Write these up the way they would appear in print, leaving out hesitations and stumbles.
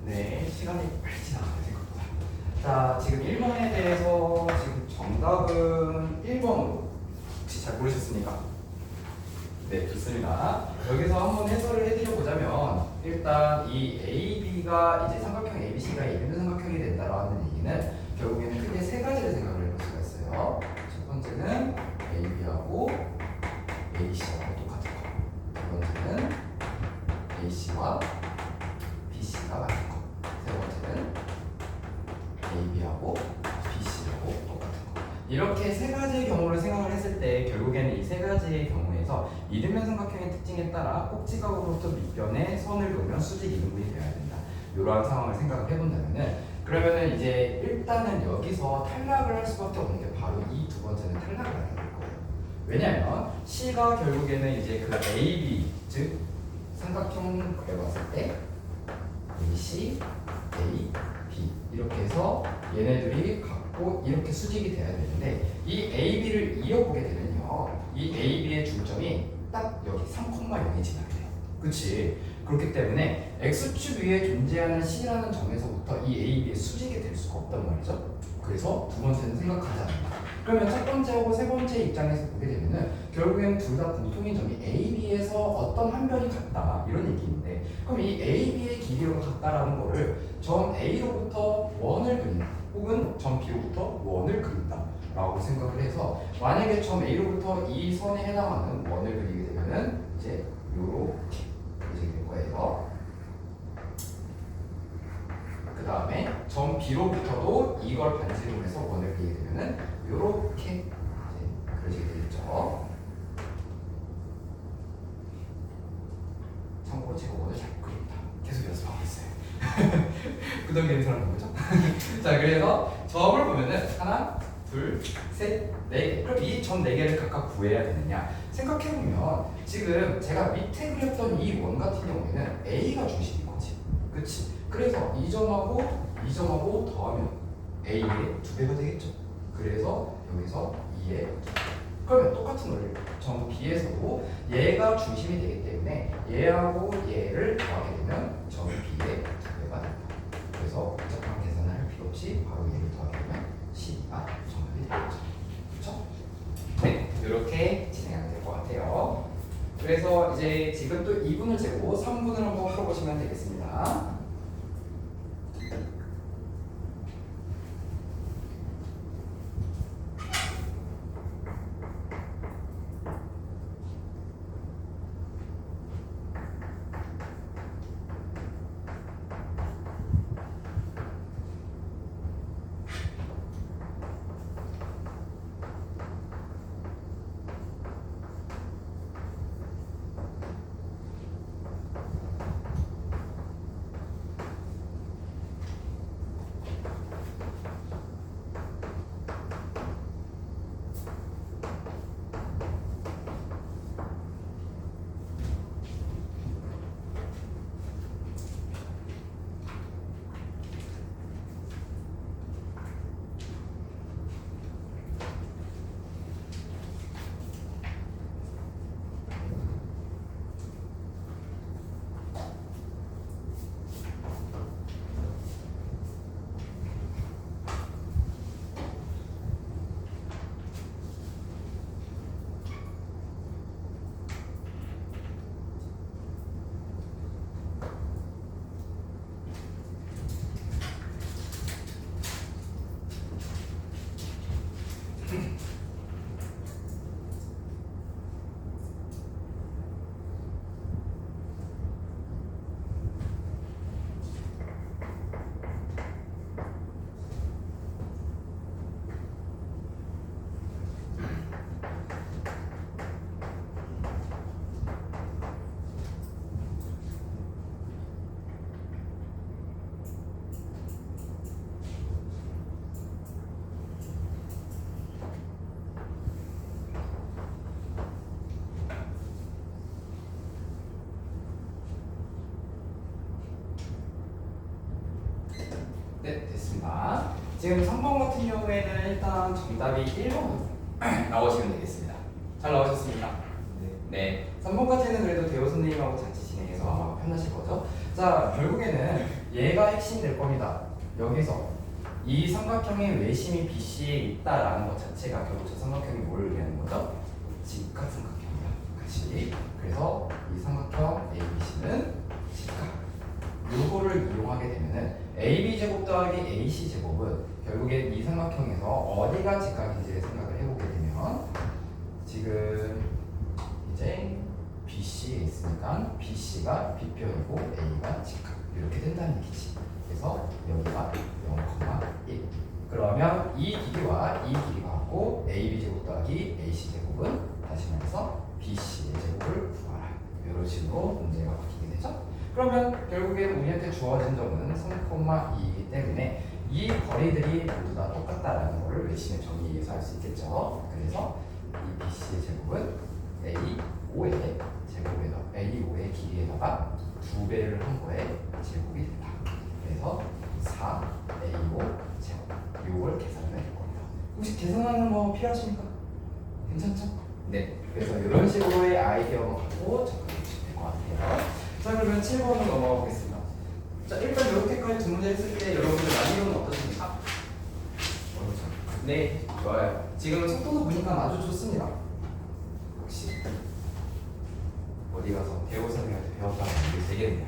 네, 시간이 빨리 지나가네 생각보다. 자, 지금 1번에 대해서 지금 정답은 1번으로 혹시 잘 모르셨습니까? 네, 좋습니다. 여기서 한번 해설을 해드려 보자면 일단 이 AB가 이제 삼각형 ABC가 이등변 삼각형이 된다라는 얘기는 결국에는 크게 세 가지를 생각을 해볼 수가 있어요. 첫 번째는 AB하고 AC하고 똑같은 거. 두 번째는 AC와 BC가 같은 거. 세 번째는 AB하고 BC하고 똑같은 거. 이렇게 세 가지의 경우를 생각을 했을 때 결국에는 이 세 가지의 경우에서 이등변 삼각형의 특징에 따라 꼭지각으로부터 밑변에 선을 그으면 수직 이등분이 되어야 된다. 이러한 상황을 생각을 해본다면은 그러면은 이제 일단은 여기서 탈락을 할 수밖에 없는 게 바로 이 두 번째는 탈락을 하게 될 거예요. 왜냐하면 C가 결국에는 이제 그 AB 즉 삼각형을 봤을 때 AC, A, B 이렇게 해서 얘네들이 갖고 이렇게 수직이 돼야 되는데 이 AB를 이어보게 되면요 이 AB의 중점이 딱 여기 3,0이 지나게 돼요. 그치? 그렇기 때문에 X축 위에 존재하는 C라는 점에서부터 이 AB의 수직이 될 수가 없단 말이죠. 그래서 두 번째는 생각하지 않는다. 그러면 첫 번째하고 세 번째 입장에서 보게 되면은 결국에는 둘 다 공통인 점이 AB에서 어떤 한 변이 같다 이런 얘기인데 그럼 이 AB의 길이가 같다라는 거를 점 A로부터 원을 그린다 혹은 점 B로부터 원을 그린다 라고 생각을 해서 만약에 점 A로부터 이 선에 해당하는 원을 그리게 되면은 이제 요렇게 그려지게 될 거예요. 그 다음에 점 B로부터도 이걸 반지름으로 해서 원을 그리게 되면은 요렇게 그려지게 되겠죠. 참고로 제가 원을 잘 그립니다. 계속 연습하고 있어요. 그동안 괜찮은 거죠? 자, 그래서 점을 보면은 하나, 둘, 셋, 네 개. 그럼 이 점 네 개를 각각 구해야 되느냐? 생각해보면 지금 제가 밑에 그렸던 이 원 같은 경우에는 A가 중심인 거지. 그치? 그래서 이 점하고 더하면 A의 2배가 되겠죠. 그래서 여기서 2의 2배. 그러면 똑같은 원리 점 B에서도 얘가 중심이 되기 때문에 얘하고 얘를 더하게 되면 점 B의 2배가 된다. 그래서 복잡한 계산을 할 필요 없이 바로 얘를 더하게 되면 C가 정답이 되겠죠. 그렇죠? 네, 이렇게 진행하면 될 것 같아요. 그래서 이제 지금 또 2분을 재고 3분을 한번 풀어보시면 되겠습니다. 보겠습니다. 지금 3번 같은 경우에는 일단 정답이 1번 나오시면 되겠습니다. 잘 나오셨습니까? 네. 3번 까지는 그래도 대호 선생님하고 같이 진행해서 아마 편하실 거죠. 자, 결국에는 얘가 핵심이 될 겁니다. 여기서 이 삼각형의 외심이 BC에 있다라는 것 자체가 결국 저 삼각형이 뭘 의미하는 거죠? 직각삼각형이야. 같이. 그래서 이 삼각형 ABC는 직각. 요거를 이용하게 되면은 AB제곱 더하기 AC제곱은 결국엔 이 삼각형에서 어디가 직각인지를 생각을 해보게 되면 지금 이제 BC에 있으니까 BC가 B편이고 A가 직각 이렇게 된다는 얘기지. 그래서 여기가 0,1 그러면 이 길이와 이 길이가 같고 AB제곱 더하기 AC제곱은 다시 말해서 BC의 제곱을 구하라. 이런 식으로 문제가 바뀌게 되죠. 그러면 결국에는 우리한테 주어진 점은 3,2이기 때문에 이 거리들이 모두 다 똑같다라는 것을 외심의 정의에 의해서 알 수 있겠죠. 그래서 이 BC의 제곱은 A5의 제곱에다 A5의 길이에다가 2배를 한 거에 제곱이 된다. 그래서 4A5 제곱 이걸 계산을 할 겁니다. 혹시 계산하는 거 필요하십니까? 괜찮죠? 네. 그래서 이런 식으로의 아이디어를 갖고 접근해 주시면 될 것 같아요. 자, 그러면 7번으로 넘어가 보겠습니다. 자, 일단 이렇게까지 두 문제 했을 때 여러분들 난이도는 어떠십니까? 네, 좋아요. 지금 속도도 보니까 아주 좋습니다. 역시 어디 가서 대호 선생님한테 배웠다는 게 되겠네요.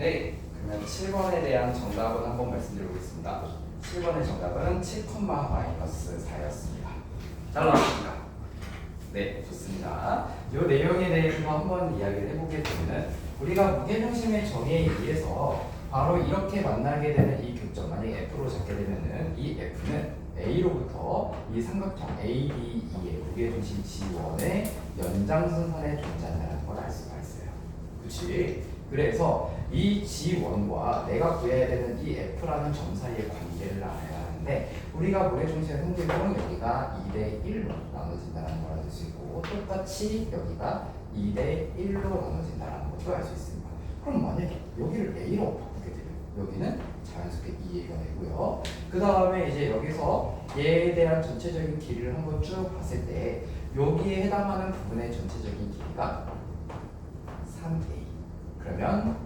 네, 그러면 7번에 대한 정답은 한번 말씀드리겠습니다. 7번의 정답은 7,-4였습니다. 잘 나왔습니까? 네, 좋습니다. 이 내용에 대해서 한번 이야기를 해보게 되면 우리가 무게중심의 정의에 의해서 바로 이렇게 만나게 되는 이 교점, 만약에 F로 잡게 되면은 이 F는 A로부터 이 삼각형 ADE의 무게중심 G1의 연장선상에 존재한다는 걸 알 수가 있어요. 그렇지? 그래서 이 G1과 내가 구해야 되는 이 F라는 점 사이의 관계를 알아야 하는데 우리가 무게중심의 성질은 여기가 2대1로 나눠진다는 걸 알 수 있고 똑같이 여기가 2대1로 나눠진다는 것도 알 수 있습니다. 그럼 만약에 여기를 A로 바꾸게 되면 여기는 자연스럽게 2A가 되고요. 그 다음에 이제 여기서 얘에 대한 전체적인 길이를 한번 쭉 봤을 때 여기에 해당하는 부분의 전체적인 길이가 3A. 그러면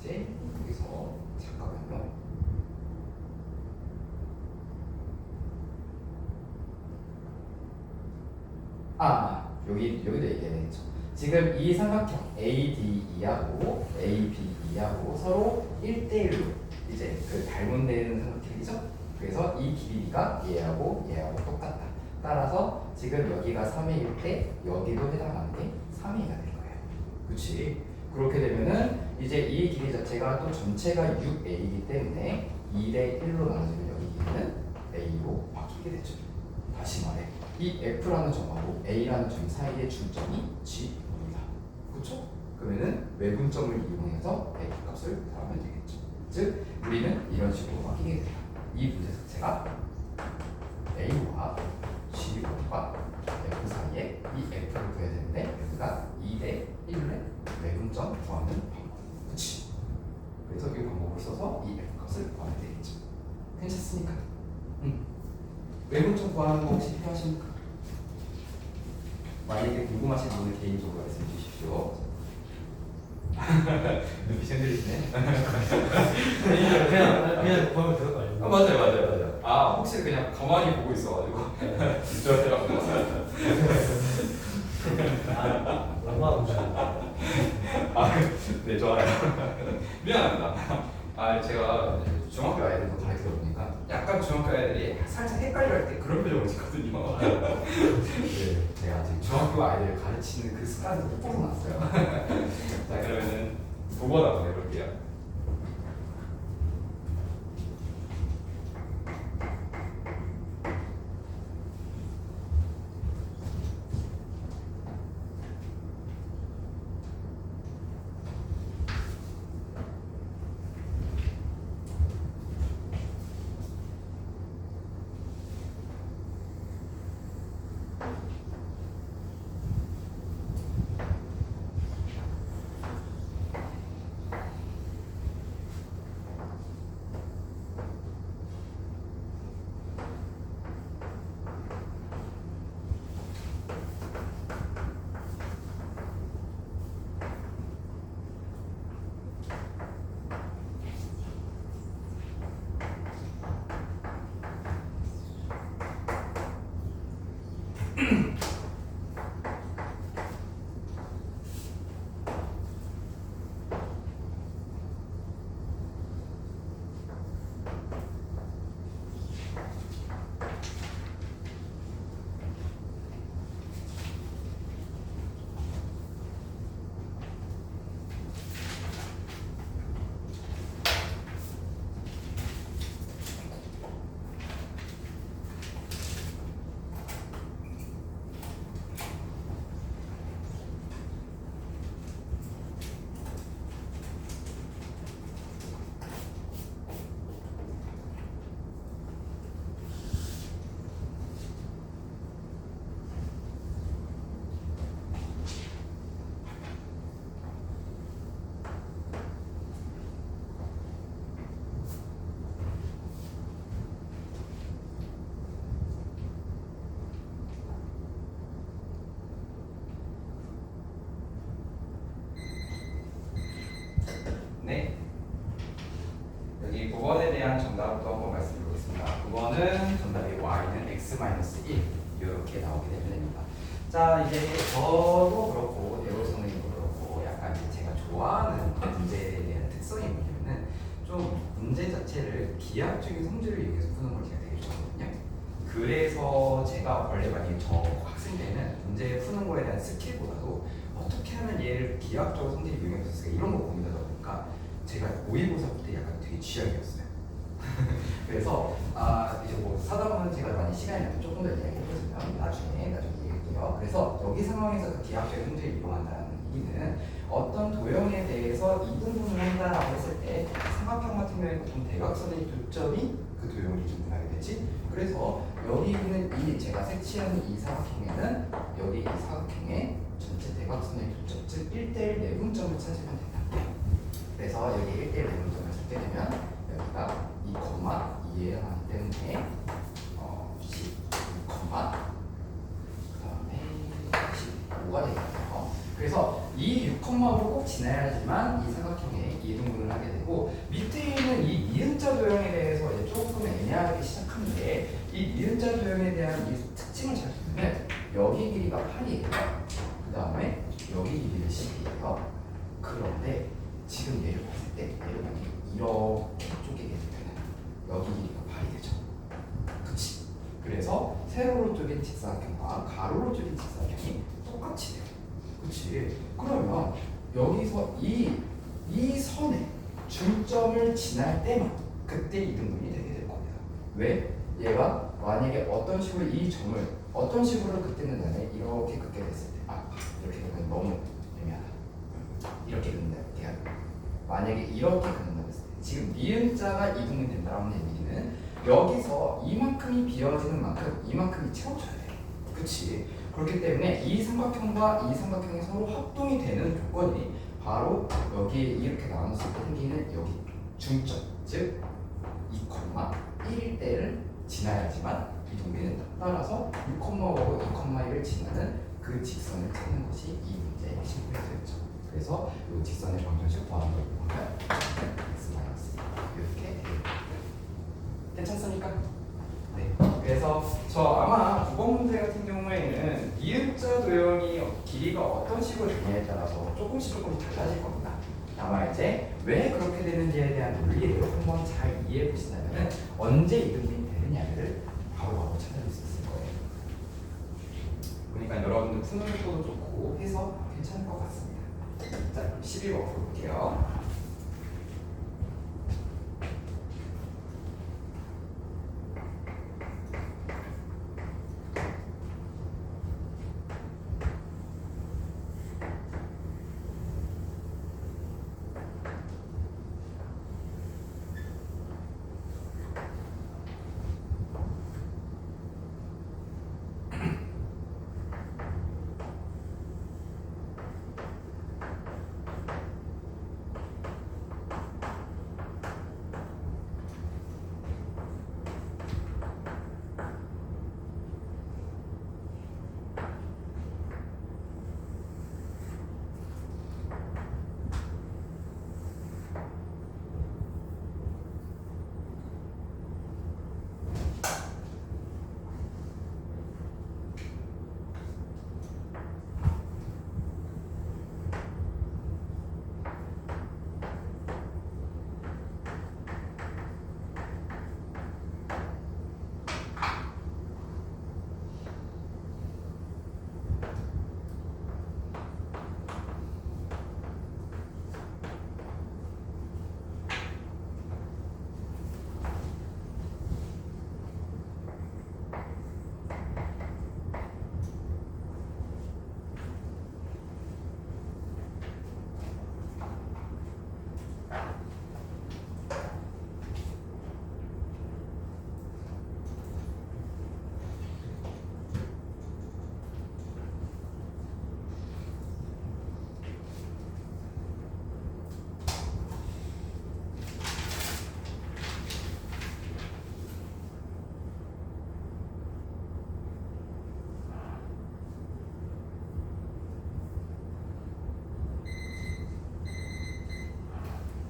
이제 여기서 잠깐만요. 여기도 얘기해야겠죠. 지금 이 삼각형 ADE하고 ABE하고 서로 1대1로 이제 그 닮은 데는 삼각형이죠. 그래서 이 길이가 얘하고 얘하고 똑같다. 따라서 지금 여기가 3A일 때 여기도 해당하는 게 3A가 될 거예요. 그치? 그렇게 되면은 이제 이 길이 자체가 또 전체가 6A이기 때문에 2대 1로 나눠지면 여기 길이는 A로 바뀌게 되죠. 다시 말해 이 F라는 점하고 A라는 점 사이의 중점이 G입니다. 그렇죠? 그러면은 외분점을 이용해서 F 값을 구하면 되겠죠. 즉 우리는 이런 식으로 바뀌게 돼요. 이 문제 자체가 A와 G와 F 사이에 이 F를 구해야 되는데 F가 2대 1의 외분점 구하는 방법. 그치? 그래서 이 방법을 써서 이 F 값을 구하면 되겠죠. 괜찮습니까? 외분점 구하는 거 혹시 필요하십니까? 만약에 궁금하신 분은 개인적으로 말씀해 주십시오. 눈빛이 흔들리시네. 그냥 보면 될 거 아니에요? 맞아요. 아 혹시 그냥 가만히 보고 있어가지고 저한테가 너무하고 네 좋아요. 미안합니다. 제가 중학교 아이들도 가르치다 보니까 약간 중학교 아이들이 살짝 헷갈려할 때 그런 표정을 짓거든요. 네, 제가 아직 중학교 아이들을 가르치는 그 습관을 못 벗어났어요. 자 그러면은 9번 한번 해볼게요. 네. 여기 9번에 대한 정답부터 한번 말씀드리겠습니다. 9번은 정답이 y는 x-1 이렇게 나오게 되면 됩니다. 자 이제 저도 그렇고 대호 선생님도 그렇고 약간 이제 제가 좋아하는 문제에 대한 특성이 뭐냐면은 좀 문제 자체를 기하학적인 성질을 이용해서 푸는 걸 제가 되게 좋아하거든요. 그래서 제가 원래 만약에 저 학생 때는 문제 푸는 거에 대한 스킬보다도 어떻게 하면 얘를 기하학적으로 성질을 이용해서 쓸까 이런 거 고민하다 보니까 제가 모의고사 때 약간 되게 취약이었어요. 그래서 이제 뭐 사다 보면 제가 많이 시간이 나면 조금 더 이야기해보시면 나중에 얘기할게요. 그래서 여기 상황에서 그 기하학적인 성질을 이용한다는 얘기는 어떤 도형에 대해서 이등분을 한다라고 했을 때 삼각형 같은 경우에 보통 대각선의 교점이 그 도형을 이등분하게 되지. 그래서 여기 있는 이 제가 색칠한 이 사각형에는 여기 이 사각형의 전체 대각선의 교점 즉 1대1 내분점을 찾으면 된다. 그래서 여기 1대1 내분점을 찾게 되면 여기가 2,2에 하기 때문에 10, 그다음에 15가 되겠네요. 그래서 이 6,5를 꼭 지나야지만 이 사각형에 이등분을 하게 되고 밑에 있는 이 니은자 도형에 대해서 이제 조금 애매하게 시작하는데 이 니은자 도형에 대한 이 특징을 찾으면 여기 길이가 8이에요. 그 다음에 여기 길이가 10이에요. 그런데 지금 얘를 봤을 때 얘를 만약에 이렇게 쪼개게 되면 여기 길이가 8이 되죠. 그래서 세로로 쪼갠 직사각형과 가로로 쪼갠 직사각형이 똑같이 돼요. 그치? 그러면 여기서 이 선에 중점을 지날 때만 그때 이등분이 되게 될 겁니다. 왜? 얘가 만약에 어떤 식으로 이 점을 어떤 식으로 긋는 다음에 이렇게 긋게 됐을 때 이렇게 긋는 너무 애매하다. 이렇게 긋는다. 이렇게 만약에 이렇게 긋는다고 했을 때 지금 니은자가 이등분이 된다는 얘기는 여기서 이만큼이 비어지는 만큼 이만큼이 채워져야 돼. 그치? 그렇기 때문에 이 삼각형과 이 삼각형이 서로 합동이 되는 조건이 바로 여기 이렇게 나눴을 때 생기는 여기 중점, 즉 2,1일 때를 지나야지만 이동이 된다. 따라서 6,5하고 2,1을 지나는 그 직선을 찾는 것이 이 문제의 핵심 포인트였죠. 그래서 이 직선의 방정식 구하는 걸 보면 x-1 이렇게 괜찮습니까? 네. 그래서 저 아마 9번 문제 같은 경우에는 이음자 도형이 길이가 어떤 식으로 되냐에 따라서 조금씩 달라질 겁니다. 아마 이제 왜 그렇게 되는지에 대한 논리를 한번 잘 이해해 보시다면 언제 이등분이 되느냐를 바로바로 찾아낼 수 있을 거예요. 그러니까 여러분들 푸는 속도도 좋고 해서 괜찮을 것 같습니다. 자, 그럼 11번 볼게요.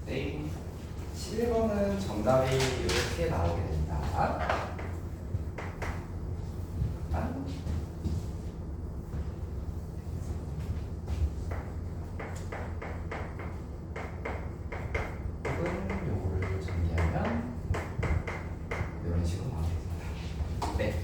네, 11번은 정답이 이렇게 나오게 된다. 혹은 요거를 정리하면 이런 식으로 나오게 됩니다. 네.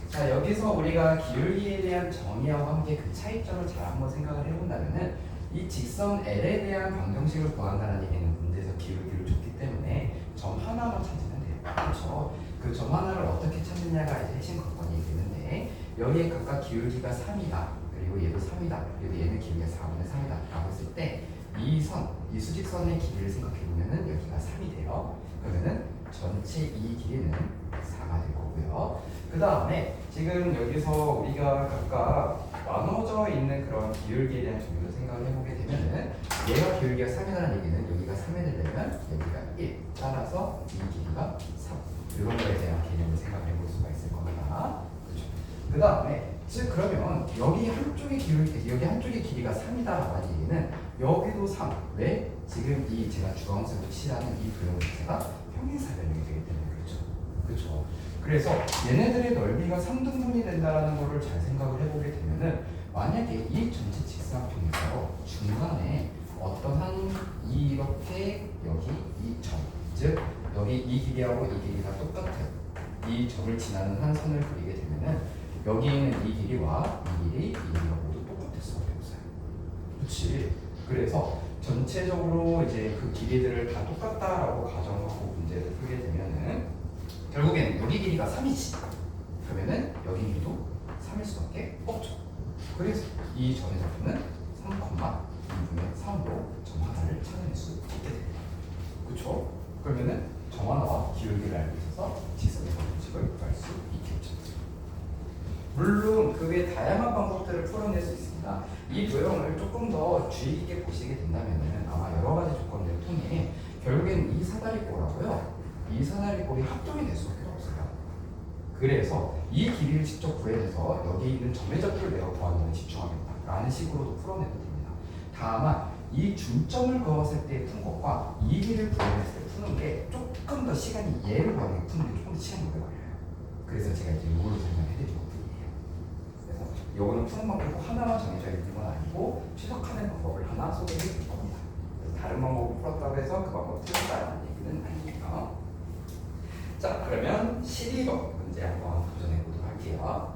자, 여기서 우리가 기울기에 대한 정의하고 함께 그 차이점을 잘 한번 생각을 해본다면은 이 직선 L에 대한 방정식을 구한다는 얘기는 문제에서 기울기를 줬기 때문에 점 하나만 찾으면 돼요. 그렇죠? 그 점 하나를 어떻게 찾느냐가 이제 핵심 관건이 되는데 여기에 각각 기울기가 3이다. 그리고 얘도 3이다. 그리고 얘는 기울기가 4분의 3이다. 라고 했을 때 이 선, 이 수직선의 길이를 생각해 보면은 여기가 3이 돼요. 그러면은 전체 이 길이는 4가 될 거고요. 그 다음에 지금 여기서 우리가 각각 나눠져 있는 그런 기울기에 대한 종류를 생각을 해보게 되면은 얘가 기울기가 3이라는 얘기는 여기가 3이 되려면 여기가 1 따라서 이 길이가 3 이런 거에 대한 개념을 생각을 해볼 수가 있을 겁니다. 그렇죠? 그 다음에 즉 그러면 여기 한쪽의 길이가 3이다라는 얘기는 여기도 3 왜? 지금 이 제가 주황색으로 칠하는 이 도형 자체가 평행사변형이 되기 때문에 그렇죠? 그래서 얘네들의 넓이가 3등분이 된다는 거를 잘 생각을 해보게 되면은 만약에 이 전체 직사각형에서 중간에 어떠한 이렇게 여기 이 점, 즉 여기 이 길이하고 이 길이가 똑같은 이 점을 지나는 한 선을 그리게 되면은 여기 있는 이 길이와 이 길이가 모두 똑같을 수밖에 없어요. 그렇지. 그래서 전체적으로 이제 그 길이들을 다 똑같다라고 가정하고 문제를 풀게 되면은 결국에는 여기 길이가 3이지. 그러면은 여기 길이도 3일 수밖에 없죠. 그래서 이 점의 좌표는 3,2분의 3으로 점 하나를 찾아낼 수 있게 됩니다. 그렇죠? 그러면은 점 하나와 기울기를 알고 있어서 직선의 방정식을 구할 수 있겠죠. 물론 그 외 다양한 방법들을 풀어낼 수 있습니다. 이 도형을 조금 더 주의 깊게 보시게 된다면 아마 여러 가지 조건들을 통해 결국엔 이 사다리꼴하고요, 이 사다리꼴이 합동이 될 수밖에 없어요. 그래서 이 길이를 직접 구해내서 여기 있는 점의 좌표를 내가 구하는 데 집중하겠다라는 식으로도 풀어내도 됩니다. 다만 이 중점을 그었을 때 푼 것과 이 길이를 구해냈을 때 푸는 게 조금 더 시간이 얘를 구하는 게 푸는 게 조금 더 시간이 오래 걸려요. 그래서 제가 이제 이걸로 설명해드린 것뿐이에요. 그래서 이거는 푸는 방법이 하나만 정해져 있는 건 아니고 최적화된 방법을 하나 소개해 드릴 겁니다. 그래서 다른 방법을 풀었다고 해서 그 방법을 틀렸다는 얘기는 아니에요. 자, 그러면 12번 문제 한번 도전해 보도록 할게요.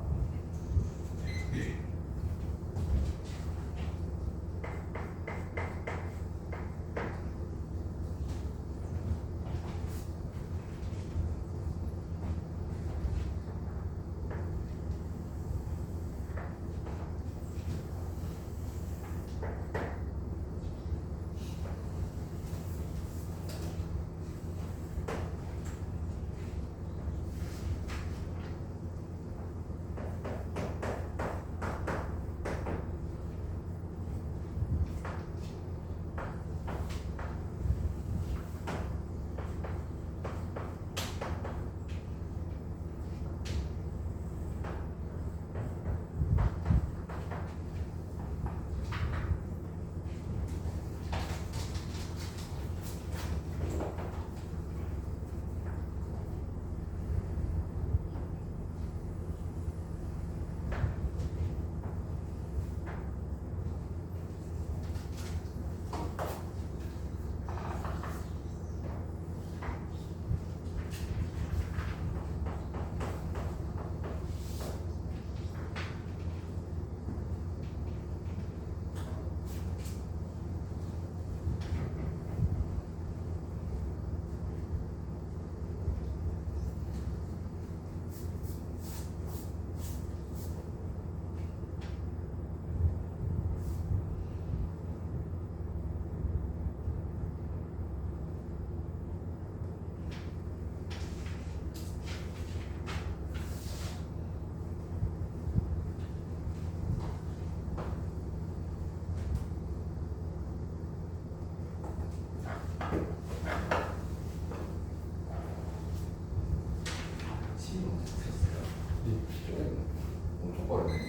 엄청 빠르네.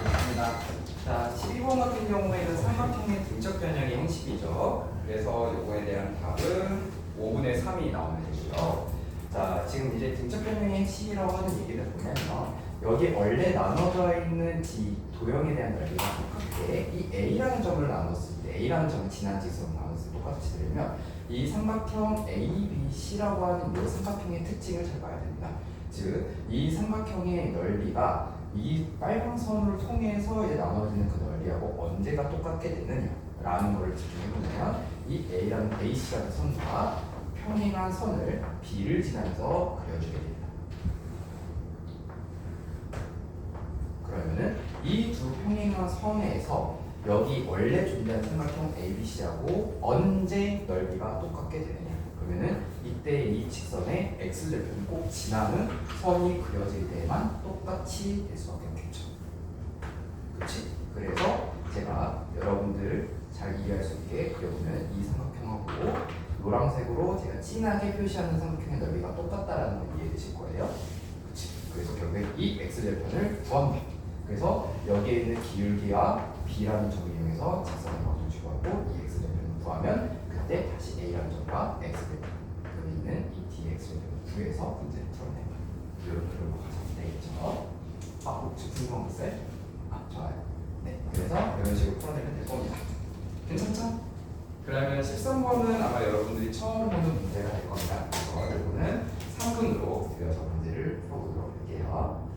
좋습니다. 자, 12번 같은 경우에는 삼각형의 등적 변형이 행식이죠. 그래서 이거에 대한 답은 5분의 3이 나오면 되고요. 자, 지금 이제 등적 변형의 행식이라고 하는 얘기를 보면요, 여기 원래 나눠져 있는 이 도형에 대한 넓이가 똑같게 이 A라는 점을 나눴을 때, A라는 점을 지난 직선으로 나눴을 때 똑같이 들으면 이 삼각형 ABC라고 하는 이 삼각형의 특징을 잘 봐야 됩니다. 즉, 이 삼각형의 넓이가 이 빨간 선을 통해서 이제 나눠지는 그 넓이하고 언제가 똑같게 되느냐라는 것을 집중해보면 이 A라는 AC라는 선과 평행한 선을 B를 지나면서 그려주게 됩니다. 그러면은 이 두 평행한 선에서 여기 원래 존재하는 삼각형 ABC하고 언제 넓이가 똑같게 되느냐? 그러면은 이때 이 직선의 x절편이 꼭 지나는 선이 그려질 때만 똑같이 될 수밖에 없겠죠. 그렇지? 그래서 제가 여러분들 잘 이해할 수 있게 그려보면 이 삼각형하고 노란색으로 제가 진하게 표시하는 삼각형의 넓이가 똑같다라는 걸 이해되실 거예요. 그렇지? 그래서 결국에 이 x절편을 구합니다. 그래서 여기에 있는 기울기와 b라는 점을 이용해서 직선의 방정식을 구하고 이 x절편을 구하면 그때 다시 a라는 점과 x절편 여기 있는 이 dx절편을 구해서 문제를 풀어내면 이런 흐름으로 가시면 되겠죠. 혹시 궁금한 거 있어요? 좋아요. 네, 그래서 이런 식으로 풀어내면 될 겁니다. 괜찮죠? 그러면 13번은 아마 여러분들이 처음 보는 문제가 될 겁니다. 그래서 이거는 3분으로 이어서 문제를 풀어보도록 할게요.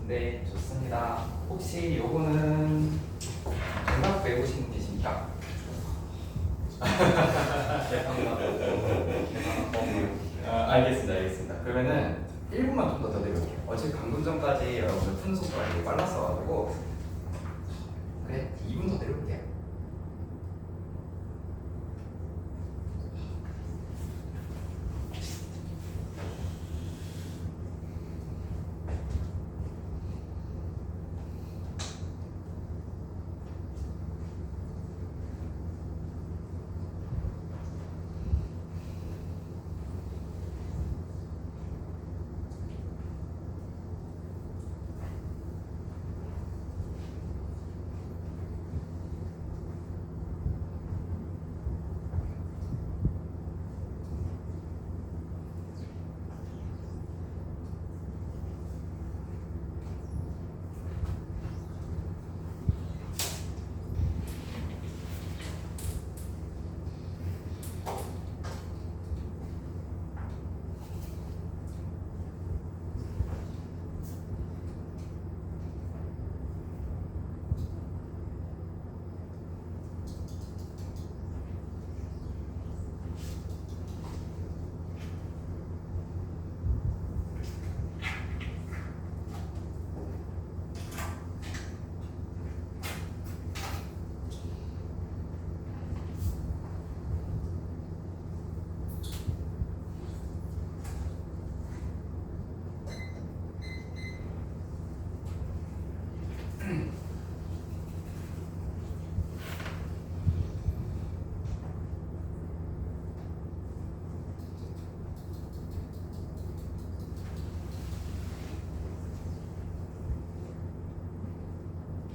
네, 좋습니다. 혹시 요거는 정답 외우신 분 계십니까? 알겠습니다. 그러면은 1분만 좀 더 내려볼게요. 어차피 방금 전까지 여러분들 푸는 속도가 되게 빨랐어가지고 그래, 2분 더 내려볼게요.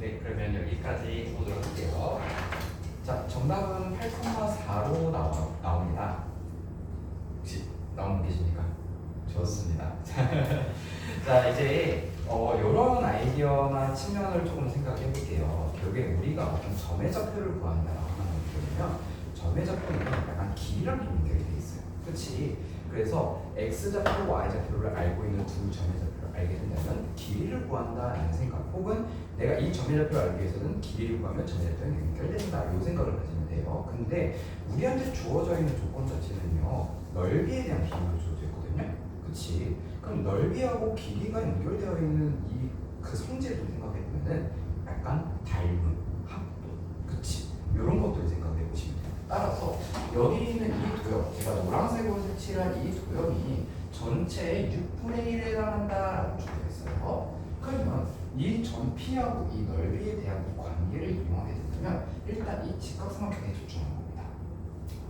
네, 그러면 여기까지 해보도록 할게요. 자, 정답은 8,4로 나옵니다. 혹시 나오는 분 계십니까? 좋습니다. 자, 이제 이런 아이디어나 측면을 조금 생각해 볼게요. 결국에 우리가 어떤 점의 좌표를 구한다라고 하는 거거든요. 점의 좌표는 약간 길이랑 좀 연결이 돼 있어요. 그렇지? 그래서 x 좌표, y 좌표를 알고 있는 두 점의 좌표를 알게 된다면 길이를 구한다라는 생각, 혹은 내가 이 점의 좌표를 알기 위해서는 길이를 구하면 점의 좌표는 연결된다, 이 생각을 가지면 돼요. 근데 우리한테 주어져 있는 조건 자체는요, 넓이에 대한 비율로 주어져 있거든요. 그렇지? 그럼 넓이하고 길이가 연결되어 있는 이 그 성질을 좀 생각해 보면은 약간 닮음, 합도, 그치? 이런 것들 생각해 보시면 돼요. 따라서 여기 있는 이 도형, 제가 노란색으로 색칠한 이 도형이 전체의 6분의 1에 해당한다라고 주어졌어요. 그러면 이 전피하고 이 넓이에 대한 이 관계를 이용하게 된다면 일단 이 직각삼각형에 집중하는 겁니다.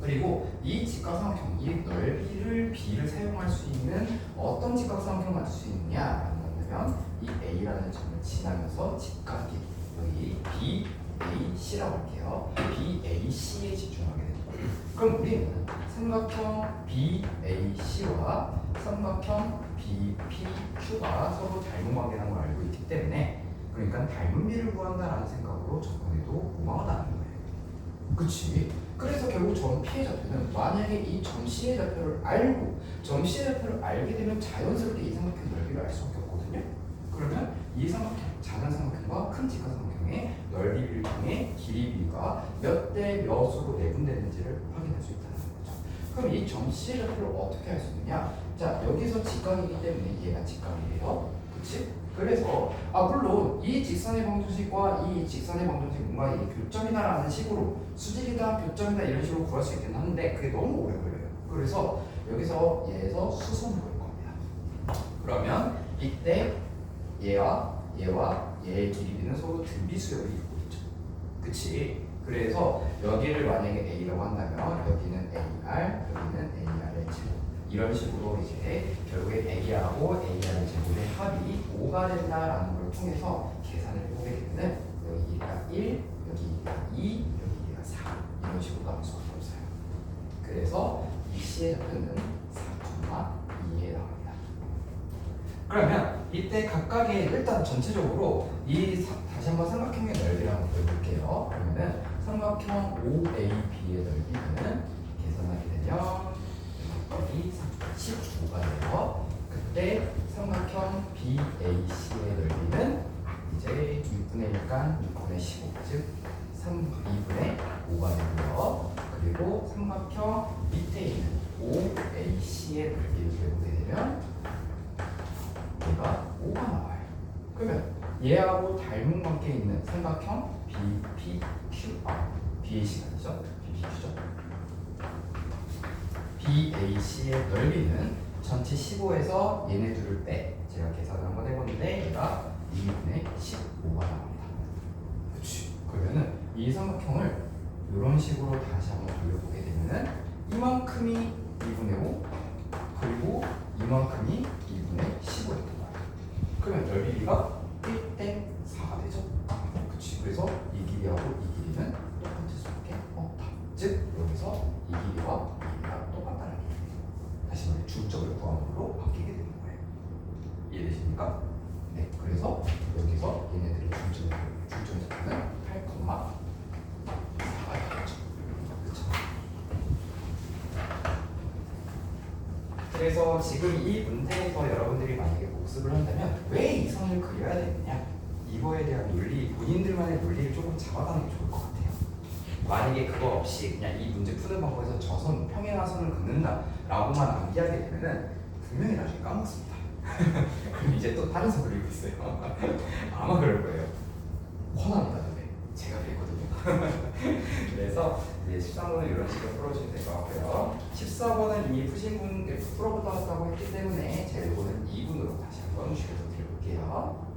그리고 이 직각삼각형, 이 넓이를 b를 사용할 수 있는 어떤 직각삼각형을 만들 수 있느냐라는 거냐면 이 a라는 점을 지나면서 직각이 여기 BAC라고 할게요. BAC에 집중하게 되는 거예요. 그럼 우리는 삼각형 BAC와 삼각형 BPQ가 서로 닮은 관계라는 걸 알고 있기 때문에, 그러니까 닮은 비를 구한다라는 생각으로 접근해도 무방하다는 거예요. 그치? 그래서 결국 점 P의 좌표는 만약에 이 점 C의 좌표를 알고 점 C의 좌표를 알게 되면 자연스럽게 이 삼각형 넓이를 알 수밖에 없거든요. 그러면 이 삼각형, 작은 삼각형과 큰 직각삼각형의 넓이를 통해 길이비가 몇 대 몇으로 내분되는지를 확인할 수 있다는 거죠. 그럼 이 점 C의 좌표를 어떻게 할 수 있느냐? 자, 여기서 직각이기 때문에 얘가 직각이에요. 그치? 그래서 물론 이 직선의 방정식과 이 직선의 방정식 뭔가 이 교점이다라는 식으로 수직이다, 교점이다 이런 식으로 구할 수 있긴 한데 그게 너무 오래 걸려요. 그래서 여기서 얘에서 수선을 볼 겁니다. 그러면 이때 얘와 얘의 길이는 서로 등비수열을 이루고 있죠. 그치? 그래서 여기를 만약에 A라고 한다면 여기는 AR, 여기는 AR의 제곱, 이런 식으로 이제 결국에 AR하고 AR의 제곱의 합이 5가 된다라는 걸 통해서 계산을 해보게 되면 여기가 1, 여기가 2, 여기가 4 이런 식으로 나올 수밖에 없어요. 그래서 이 C의 좌표는 4,2에 나옵니다. 그러면 이때 각각의 일단 전체적으로 다시 한번 삼각형의 넓이를 한번 볼게요. 그러면은 삼각형 OAB의 넓이는 계산하게 되면 여기 19가 돼요. 그때 삼각형 BAC의 넓이는 이제 6분의 1간 6분의 15, 즉 2분의 5가 되고요. 그리고 삼각형 밑에 있는 OAC의 넓이를 배우게 되면 얘가 5가 나와요. 그러면 얘하고 닮은 관계에 있는 삼각형 BAC가 아니죠? BPQ죠? BAC의 넓이는 전체 15에서 얘네 둘을 제가 계산을 한번 해봤는데 얘가 2분의 15가 나옵니다. 그치? 그러면은 이 삼각형을 이런 식으로 다시 한번 돌려보게 되면은 이만큼이 2분의 5 그리고 이만큼이 2분의 15였던 거예요. 그러면 넓이가 1대 4가 되죠? 그치? 그래서 이 길이하고 이 길이는 똑같을 수밖에 없다. 즉 여기서 이 길이와 이 길이가 똑같다는 얘기예요. 다시 말해 중점을 구하는 걸로 바뀌게 되는 거예요. 이해되십니까? 네. 그래서 여기서 얘네들의 중점의 좌표는 8,4가 되겠죠. 그렇죠? 그래서 지금 이 문제에서 여러분들이 만약에 복습을 한다면 왜 이 선을 그려야 되느냐, 이거에 대한 논리, 본인들만의 논리를 조금 잡아가는 게 좋을 것 같아요. 만약에 그거 없이 그냥 이 문제 푸는 방법에서 저 선, 평행하선을 긋는다 라고만 암기하게 되면은 분명히 나중에 까먹습니다. 그럼 이제 또 다른 선 그리고 있어요. 아마 그럴 거예요. 훤합니다. 근데 제가 그랬거든요. 그래서 이제 13번은 이런 식으로 풀어주시면 될 것 같고요. 14번은 이미 푸신 분들 풀어보았다고 했기 때문에 제가 이거는 2분으로 다시 한번 쉬어서 드려볼게요.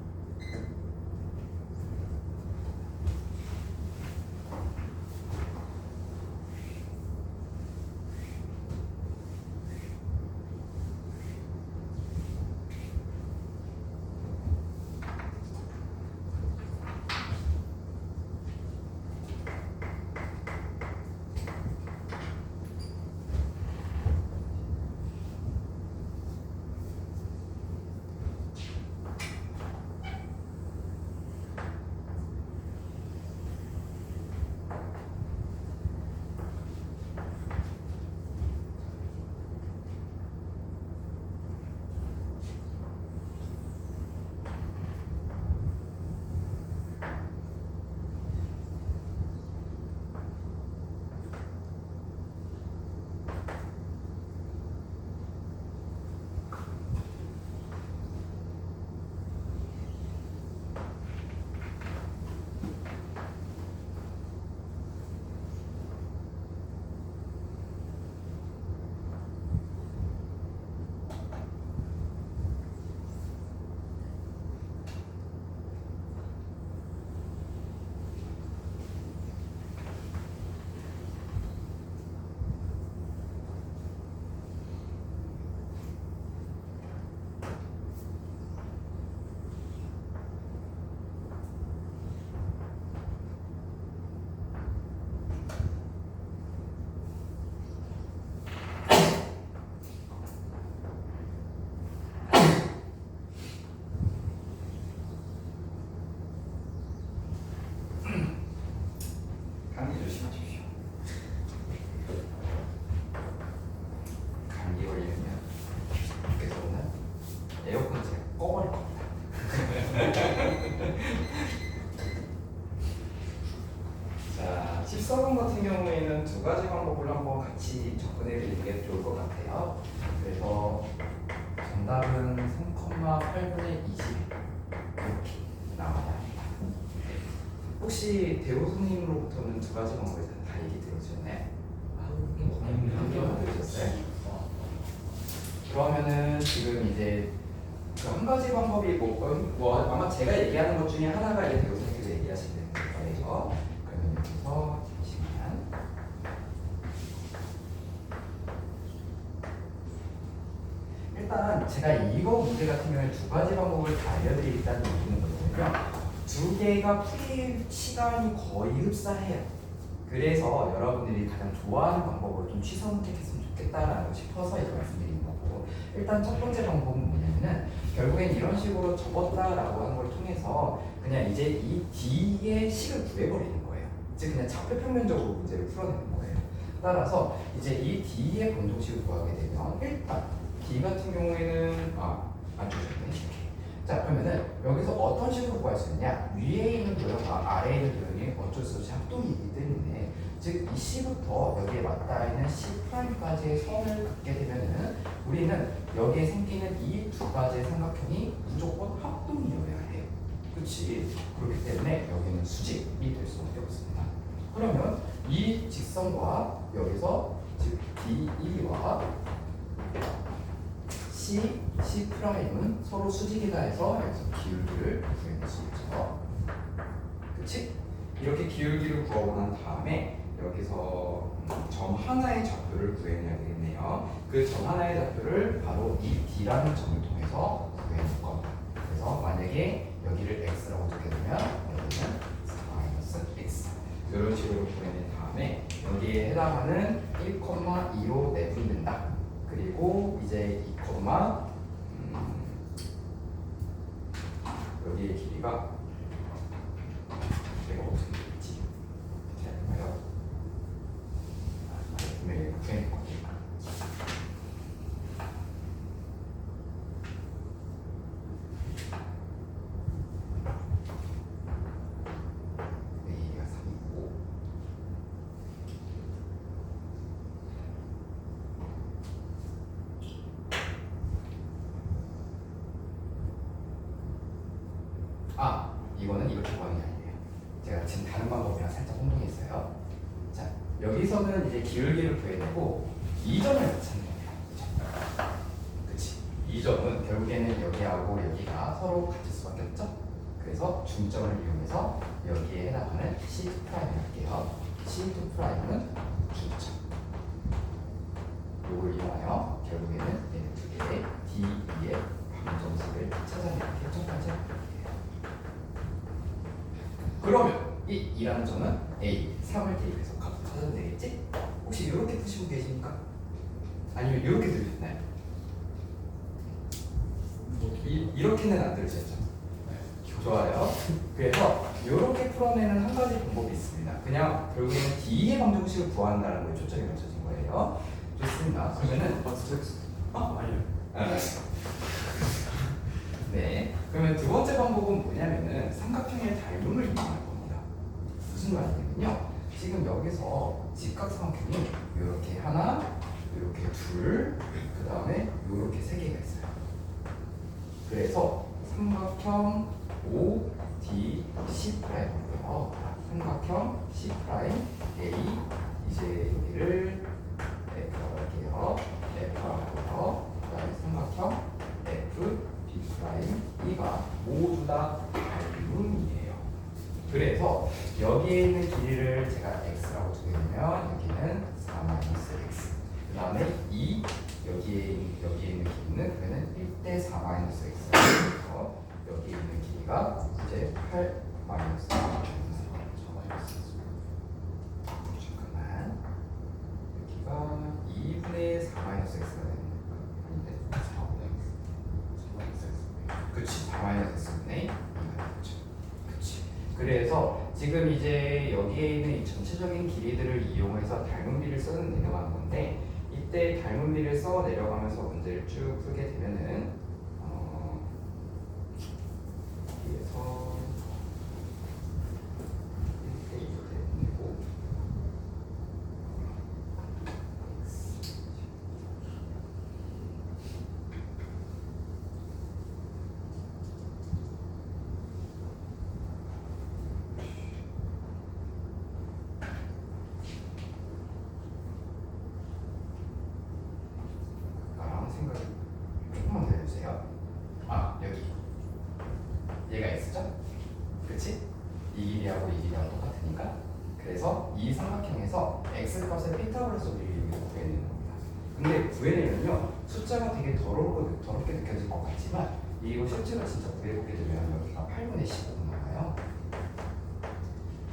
게 좋을 것 같아요. 그래서 정답은 3,8분의 20 이렇게 나와야 합니다. 혹시 대호 선생님으로부터는 두 가지 방법에 다 얘기 들으셨나요? 한 개만 들으셨어요? 그러면은 지금 이제 그 한 가지 방법이 뭐 아마 제가 얘기하는 것 중에 하나가 이제 대호 선생님께서 얘기하시는 거예요. 그러면 여기서 잠시만. 일단 제가 이거 문제 같은 경우에 두 가지 방법을 다 알려드리겠다는 얘기는 뭐냐면요. 두 개가 풀이 시간이 거의 흡사해요. 그래서 여러분들이 가장 좋아하는 방법으로 좀 취사 선택했으면 좋겠다라고 싶어서 이제 말씀드리는 거고, 일단 첫 번째 방법은 뭐냐면은 결국엔 이런 식으로 접었다라고 하는 걸 통해서 그냥 이제 이 D의 식을 구해버리는 거예요. 즉 그냥 좌표평면적으로 문제를 풀어내는 거예요. 따라서 이제 이 D의 방정식을 구하게 되면 일단 D 같은 경우에는 안 주셨네. 자, 그러면은 여기서 어떤 식으로 구할 수 있냐? 위에 있는 도형과 아래에 있는 도형이 어쩔 수 없이 합동이기 때문에, 즉 이 C부터 여기에 맞닿아 있는 C'까지의 선을 긋게 되면은 우리는 여기에 생기는 이 두 가지의 삼각형이 무조건 합동이어야 해요. 그렇지? 그렇기 때문에 여기는 수직이 될 수밖에 없습니다. 그러면 이 직선과 여기서 즉 D1과 C''은 서로 수직이다 해서 여기서 기울기를 구해낼 수 있죠. 그치? 이렇게 기울기를 구하고 난 다음에 여기서 점 하나의 좌표를 구해내야 되겠네요. 그 점 하나의 좌표를 바로 이 D라는 점을 통해서 구해낼 겁니다. 그래서 만약에 여기를 X라고 두게 되면 여기는 4-X 이런 식으로 구해낸 다음에 여기에 해당하는 1,2로 내분된다. 그리고 이제 2, 여기의 길이가 내가 어떻게 될지 괜찮을까요? 분명히 구해낼 거예요. 여기가 3이고 이거는 이렇게 구하는 게 아니에요. 제가 지금 다른 방법이랑 살짝 혼동했어요. 자, 여기서는 이제 기울기를 구해내고 이 점을 찾는 거예요. 그치? 이 점은 결국에는 여기하고 여기가 서로 같을 수밖에 없죠? 그래서 중점을 이용해서 여기에 해당하는 C2' 할게요. C2'은 중점. 요걸 이용하여 결국에는 얘네 두 개의 D2의 방정식을 찾아내는 게 첫 번째 방법이에요. 그러면 이 2라는 점은 A, 3을 대입해서 값을 찾아도 되겠지? 혹시 이렇게 푸시고 계십니까? 아니면 이렇게 들으셨나요? 이렇게는 안 들으셨죠? 좋아요. 그래서 이렇게 풀어내는 한 가지 방법이 있습니다. 그냥 결국에는 D의 방정식을 구한다는 거에 초점이 맞춰진 거예요. 좋습니다. 그러면은 아니요. 네. 그러면 두 번째 방법은 뭐냐면은 삼각형의 닮음을 이용할 겁니다. 무슨 말이냐면요. 지금 여기서 직각삼각형이 이렇게 하나, 이렇게 둘, 그 다음에 이렇게 세 개가 있어요. 그래서 삼각형 ODC'고요. 삼각형 C' A 이제 여기를 F라고 할게요. F라고 하고요. 그 다음에 삼각형 F B'E가 모두 다 닮음이에요. 그래서 여기에 있는 길이를 제가 X라고 두게 되면 여기는 4-X. 그 다음에 여기에 있는 길이는 그러면 1대 4-X라고 여기에 있는 길이가 이제 8-X. 잠깐만. 여기가 2분의 4-X가 되는 아닌데 4-X. 그치, 4-X분의 2가 되죠. 그치. 그래서 지금 이제 여기에 있는 이 전체적인 길이들을 이용해서 닮은비를 써 내려가는 건데, 이때 닮은비를 써 내려가면서 문제를 쭉 풀게 되면은 여기에서 1대 2로 되고 이 삼각형에서 x값의 피타고라스 비를 이용해서 구해내는 겁니다. 근데 구해내면요 숫자가 되게 더럽게 느껴질 것 같지만 이거 실제로 진짜 구해보게 되면 여기가 8분의 15 나와요.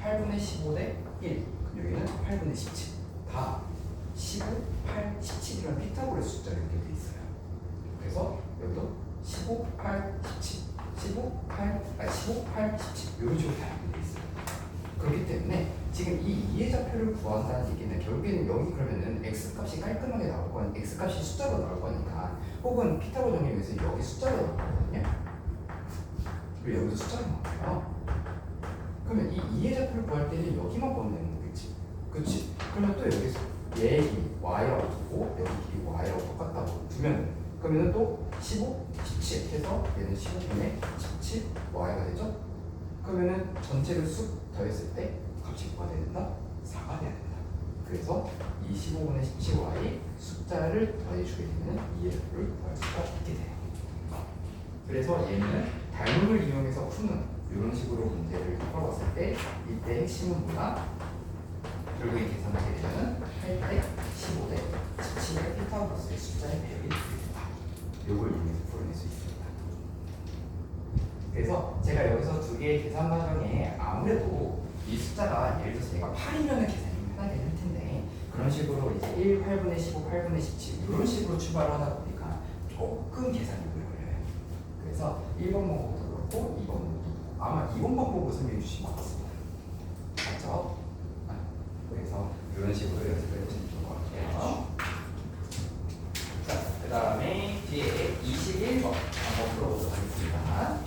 8분의 15 대 1. 여기는 8분의 17. 다 15, 8, 17이라는 피타고라스 숫자로 연결돼 있어요. 그래서 여기도 15, 8, 17, 15, 8, 17 이런 식으로 다 연결돼 있어요. 그렇기 때문에 지금 이 이해좌표를 구한다는 얘기는 결국에는 여기 그러면은 x값이 깔끔하게 나올 거니 x값이 숫자로 나올 거니까 혹은 피타고 정리에서 여기 숫자로 나올 거거든요. 그리고 여기도 숫자로 나와요. 그러면 이 이해좌표를 구할 때는 여기만 보내는 거겠지. 그렇지? 그러면 또 여기서 얘의 길이 y라고 두고 여기 길이 y라고 똑같다고 두면 그러면 또 15, 17 해서 얘는 15분의 17 y가 되죠? 그러면은 전체를 쑥 더했을 때 값이 뭐가 돼야 된다? 4가 돼야 된다. 그래서 이 15분의 17y 숫자를 더해주게 되면 이해를 구할 수가 있게 돼요. 그래서 얘는 닮음을 이용해서 푸는 이런 식으로 문제를 풀어봤을 때 이때 핵심은 뭐다? 결국에 계산하게 되면 8대 15대 17의 피타고라스의 숫자의 배열이 되게 된다. 이걸 이용해서 풀어낼 수 있습니다. 그래서 제가 여기서 두 개의 계산 과정에 아무래도 이 숫자가 예를 들어서 얘가 8이면 계산이 편하게 될 텐데 그런 식으로 이제 1, 8분의 15, 8분의 17 이런 식으로 출발을 하다 보니까 조금 계산이 오래 걸려요. 그래서 1번 방법도 그렇고 2번 방법도 그렇고 아마 2번 방법을 설명해 주시면 맞습니다. 맞죠? 그래서 이런 식으로 연습을 해보시면 좋을 것 같아요. 자, 그 다음에 뒤에 21번 한번 풀어보도록 하겠습니다.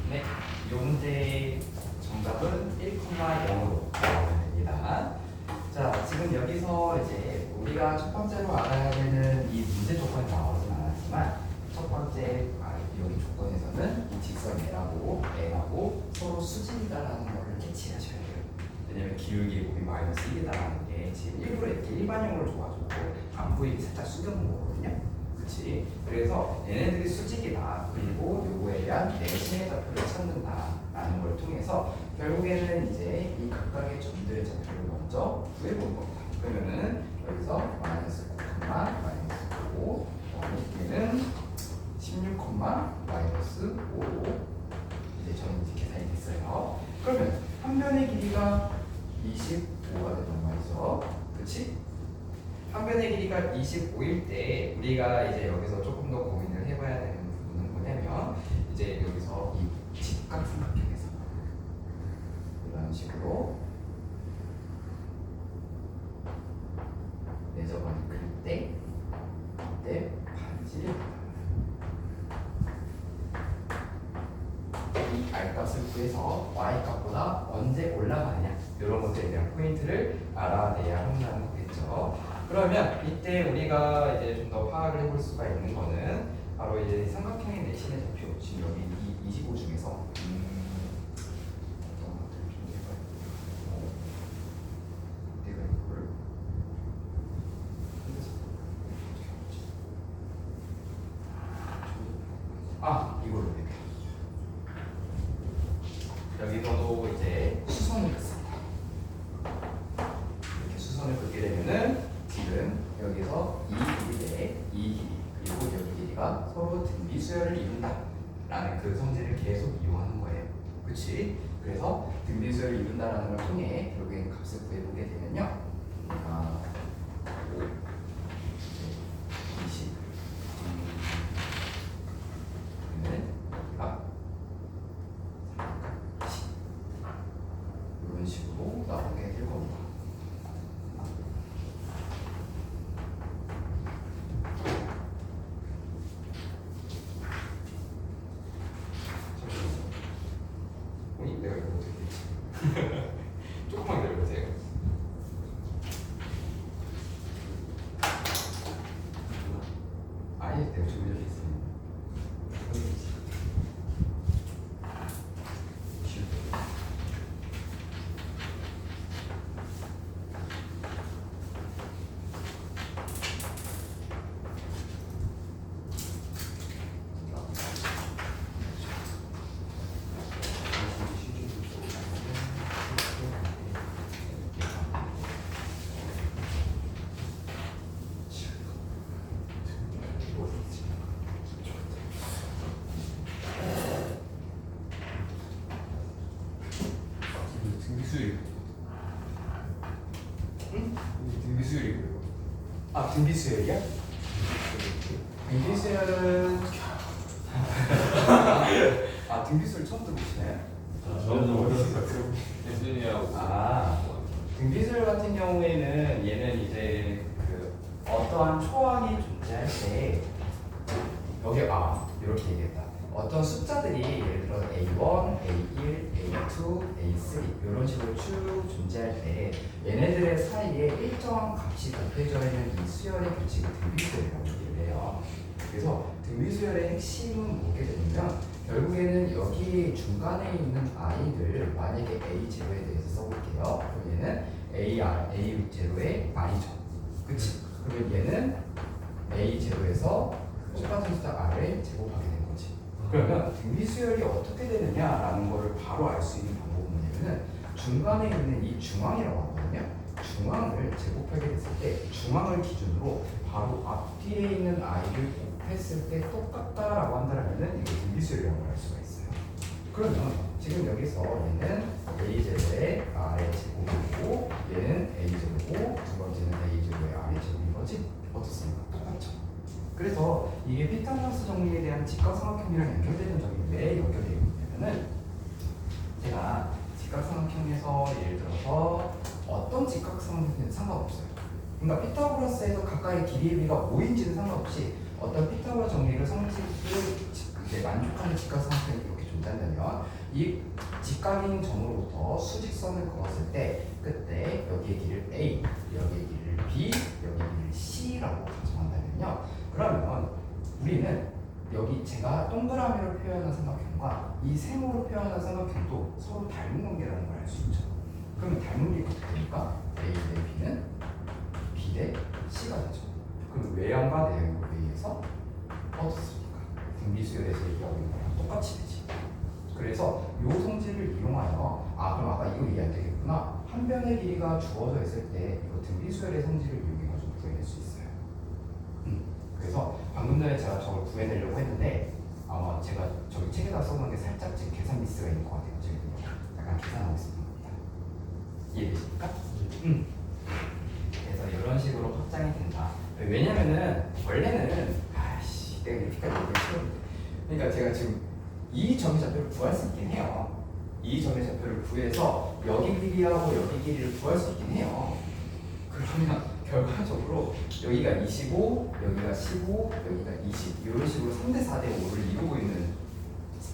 네, 이 문제의 정답은 1,0으로 나오면 됩니다. 자, 지금 여기서 이제 우리가 첫 번째로 알아야 되는 이 문제 조건이 나오진 않았지만 첫 번째 여기 조건에서는 이 직선 N하고 서로 수직이다라는 거를 캐치하셔야 돼요. 왜냐면 기울기 곱이 마이너스 1이다라는 게 지금 일부러 이렇게 일반형으로 줘가지고 안 보이게 살짝 숙여놓은 거거든요. 그치? 그래서 얘네들이 수직이다. 그리고 요거에 대한 내심의 좌표를 찾는다라는 걸 통해서 결국에는 이제 이 각각의 점들의 좌표를 먼저 구해보는 겁니다. 그러면은 여기서 마이너스 9, 마이너스 5, 얘는 16, 마이너스 5로 이제 저는 이제 계산이 됐어요. 그러면 한 변의 길이가 25가 된단 말이죠. 그치? 한 변의 길이가 25일 때 우리가 이제 여기서 조금 더 고민을 해봐야 되는 부분은 뭐냐면 이제 여기서 이 직각삼각형에서 이런 식으로 내저번이 클때 그때 반지를 이 R값을 구해서 Y값보다 언제 올라가느냐 이런 것들에 대한 포인트를 알아내야 한다는 거겠죠. 그러면 이때 우리가 이제 좀 더 파악을 해볼 수가 있는 거는 바로 이제 삼각형의 내심의 좌표 지금 여기 이 25 중에서 어떤 것들을 좀 해봐요. 내가 이걸 이걸로 되겠다. 여기서도 이제 수선을 긋습니다. 이렇게 수선을 긋게 되면은 지금 여기서 이 길이 대 이 길이 그리고 여기 길이가 서로 등비수열을 이룬다라는 그 성질을 계속 이용하는 거예요. 그렇지? 그래서 등비수열을 이룬다라는 걸 통해 결국엔 값을 구해보게 되면요. 얘가 5, 20 그러면 여기가 10 이런 식으로 나오게 될 겁니다. 내가 이거 어떻게 되지? 조금만 기다려보세요. 아니 내가 준비되어 있습니다. 등비수열. 응? 등비수열이 뭐야? 등비수열이야? 등비수열은 등비수열 처음 들어보시나요? 저는 어렸을 때 예준이하고 등비수열 같은 경우에는 얘는 이제 그 어떠한 초항이 존재할 때 여기 이렇게 얘기했다. 어떤 숫자들이 예를 들어 A1, A1, A2, A3 이런 식으로 쭉 존재할 때 얘네들의 사이에 일정한 값이 곱해져 있는 이 수열의 규칙을 등비수열이라고 얘기를 해요. 그래서 등비수열의 핵심은 뭐게 되냐면 결국에는 여기 중간에 있는 i를 만약에 A0에 대해서 써볼게요. 그럼 얘는 A0의 r이죠. 그치? 그러면 얘는 A0에서 똑같은 숫자 r을 제곱하게 되는 거지. 그러면 등비수열이 어떻게 되느냐라는 거를 바로 알 수 있는 방법은 뭐냐면은 중간에 있는 이 중앙이라고 하거든요. 중앙을 제곱하게 됐을 때 중앙을 기준으로 바로 앞뒤에 있는 i를 곱했을 때 똑같다라고 한다면은 이게 등비수열이라고 할 수가 있어요. 그러면 지금 여기서 얘는 a0의 r의 제곱이고 얘는 a0이고 두 번째는 a0의 r의 제곱인 거지. 어떻습니까? 똑같죠. 그래서 이게 피타고라스 정리에 대한 직각삼각형이랑 연결되는 점이 왜 연결되어 있냐면은 제가 직각삼각형에서 예를 들어서 어떤 직각삼각형은 상관없어요. 그러니까 피타고라스에서 각각의 길이의 비가 뭐인지는 상관없이 어떤 피타고라스 정리를 성질을 이제 만족하는 직각삼각형이 이렇게 존재한다면 이 직각인 점으로부터 수직선을 그었을 때 그때 여기의 길을 A, 여기의 길을 B, 여기의 길을 C라고 가정한다면요. 그러면 우리는 여기 제가 동그라미로 표현한 삼각형과 이 세모로 표현한 삼각형도 서로 닮은 관계라는 걸 알 수 있죠. 그러면 닮은 게 어떻게 됩니까? A 대 B는 B 대 C가 되죠. 그럼 외형과 내형에 의해서 어떻습니까? 등비수열에서 얘기하고 있는 거랑 똑같이 되지. 그래서 이 성질을 이용하여 그럼 아까 이거 이해 안 되겠구나. 한 변의 길이가 주어져 있을 때 이거 등비수열의 성질을 이용해가지고 구해낼 수 있어요. 그래서 방금 전에 제가 저걸 구해내려고 했는데 아마 제가 저기 책에다 써놓은 게 살짝 지금 계산 미스가 있는 것 같아요. 지금 약간 계산하고 있습니다. 이해되십니까? 그래서 이런 식으로 확장이 된다. 왜냐면은 원래는 내가 이렇게까지 얘기를 싫었는데 그러니까 제가 지금 이 점의 좌표를 구할 수 있긴 해요. 이 점의 좌표를 구해서 여기 길이하고 여기 길이를 구할 수 있긴 해요. 그러면 결과적으로 여기가 25, 여기가 15, 여기가 20 이런 식으로 3대 4대 5를 이루고 있는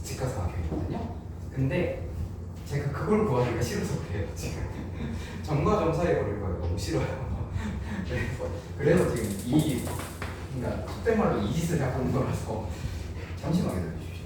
직각삼각형이거든요. 근데 제가 그걸 구하기가 싫어서 그래요. 지금 점과 점 사이에 거리를 구하기가 너무 싫어요. 그래서 지금 그러니까 속된 말로 이 짓을 하고 있는 거라서 잠시만 기다려주십시오.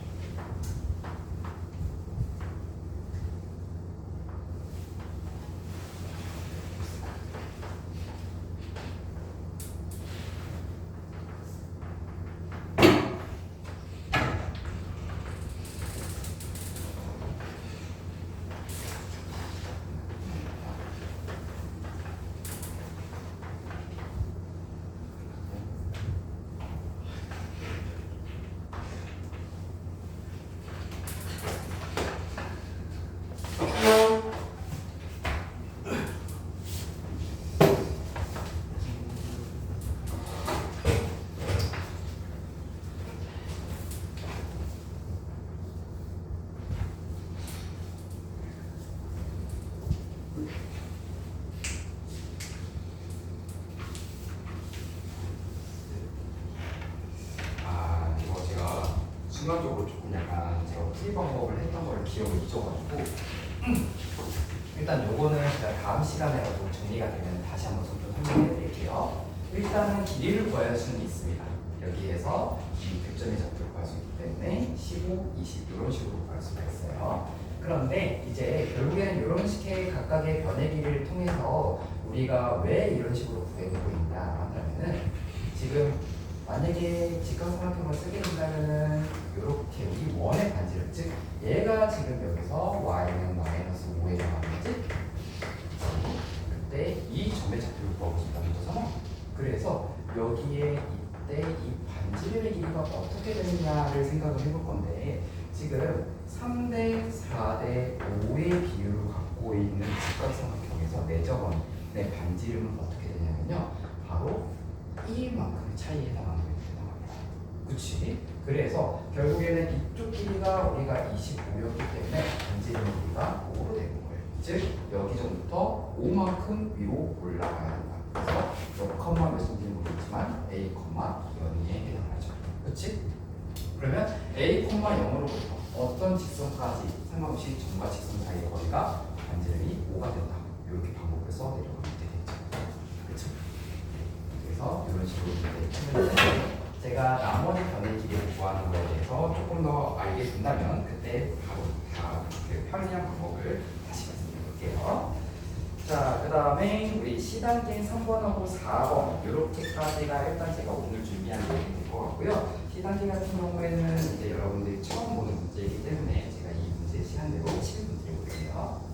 이거 제가 순간적으로 조금 약간 제가 풀이 방법을 했던 걸 기억을 잊어가지고 일단 요거는 제가 다음 시간에라도 정리가 되면 다시 한번 좀 설명해 드릴게요. 일단은 길이를 구할 수는 있습니다. 여기에서 이 득점의 좌표를 구할 수 있기 때문에 15, 20 이런 식으로 구할 수가 있어요. 그런데 이제 결국에는 이런 식의 각각의 변의 길이를 통해서 우리가 왜 이런 식으로 구해보고 있냐 하면은 지금 만약에 직각삼각형을 쓰게 된다면은 이렇게 우리 원의 반지를 즉 얘가 지금 여기서 y는 마이너스 5에 나가겠지? 그때 이 점의 좌표를 구하고 싶다는 거잖아. 그래서 여기에 이때 이 반지름의 길이가 어떻게 되느냐를 생각을 해볼 건데 지금 3대 4대 5의 비율을 갖고 있는 직각삼각형에서 내저번의 반지름은 어떻게 되냐면요. 바로 1만큼의 차이에 해당하는 거예요. 그치? 그래서 결국에는 이쪽 길이가 우리가 25였기 때문에 반지름 길이가 5로 되는 거예요. 즉 여기 전부터 5만큼 위로 올라가야 한다. 그래서 몇 컴마 몇인지 모르겠지만 A, 0에 해당하죠. 그치? 그러면 A, 0으로부터 어떤 직선까지 상관없이 점과 직선 사이의 거리가 반지름이 5가 된다. 이렇게 방법을 써 내려가면 되겠죠. 그렇죠? 그래서 이런 식으로 하면 제가 나머지 변의 길이를 구하는 거에 대해서 조금 더 알게 된다면 그때 바로 그 편리한 방법을 다시 말씀드려 볼게요. 자, 그 다음에 우리 C단계인 3번하고 4번 이렇게까지가 일단 제가 오늘 준비한 내용이 될 것 같고요. C단계 같은 경우에는 이제 여러분들이 처음 보는 문제이기 때문에 제가 이 문제 시간대로 7분 드려볼게요.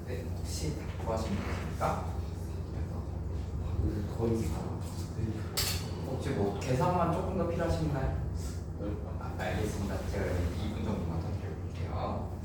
네, 혹시 다 구하시면 되십니까? 거의 다. 혹시 뭐 계산만 조금 더 필요하신가요? 알겠습니다. 제가 2분 정도만 더 드려볼게요.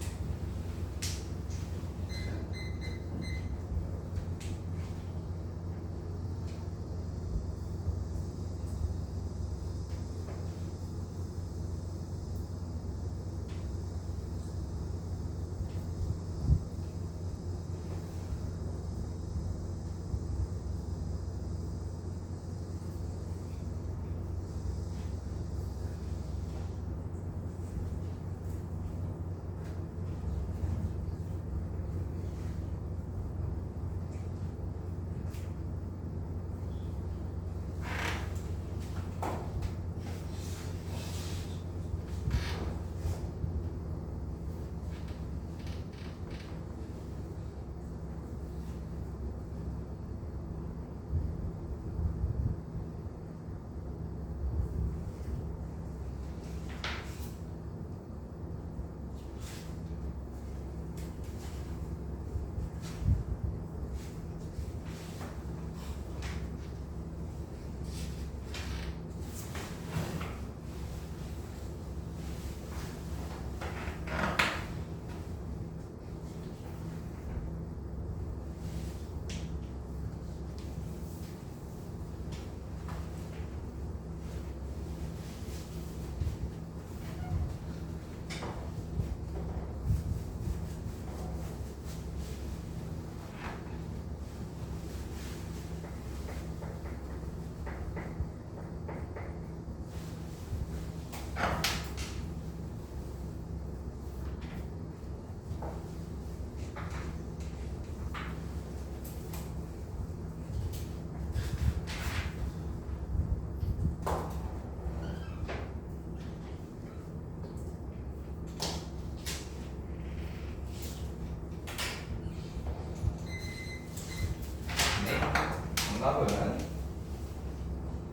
정답은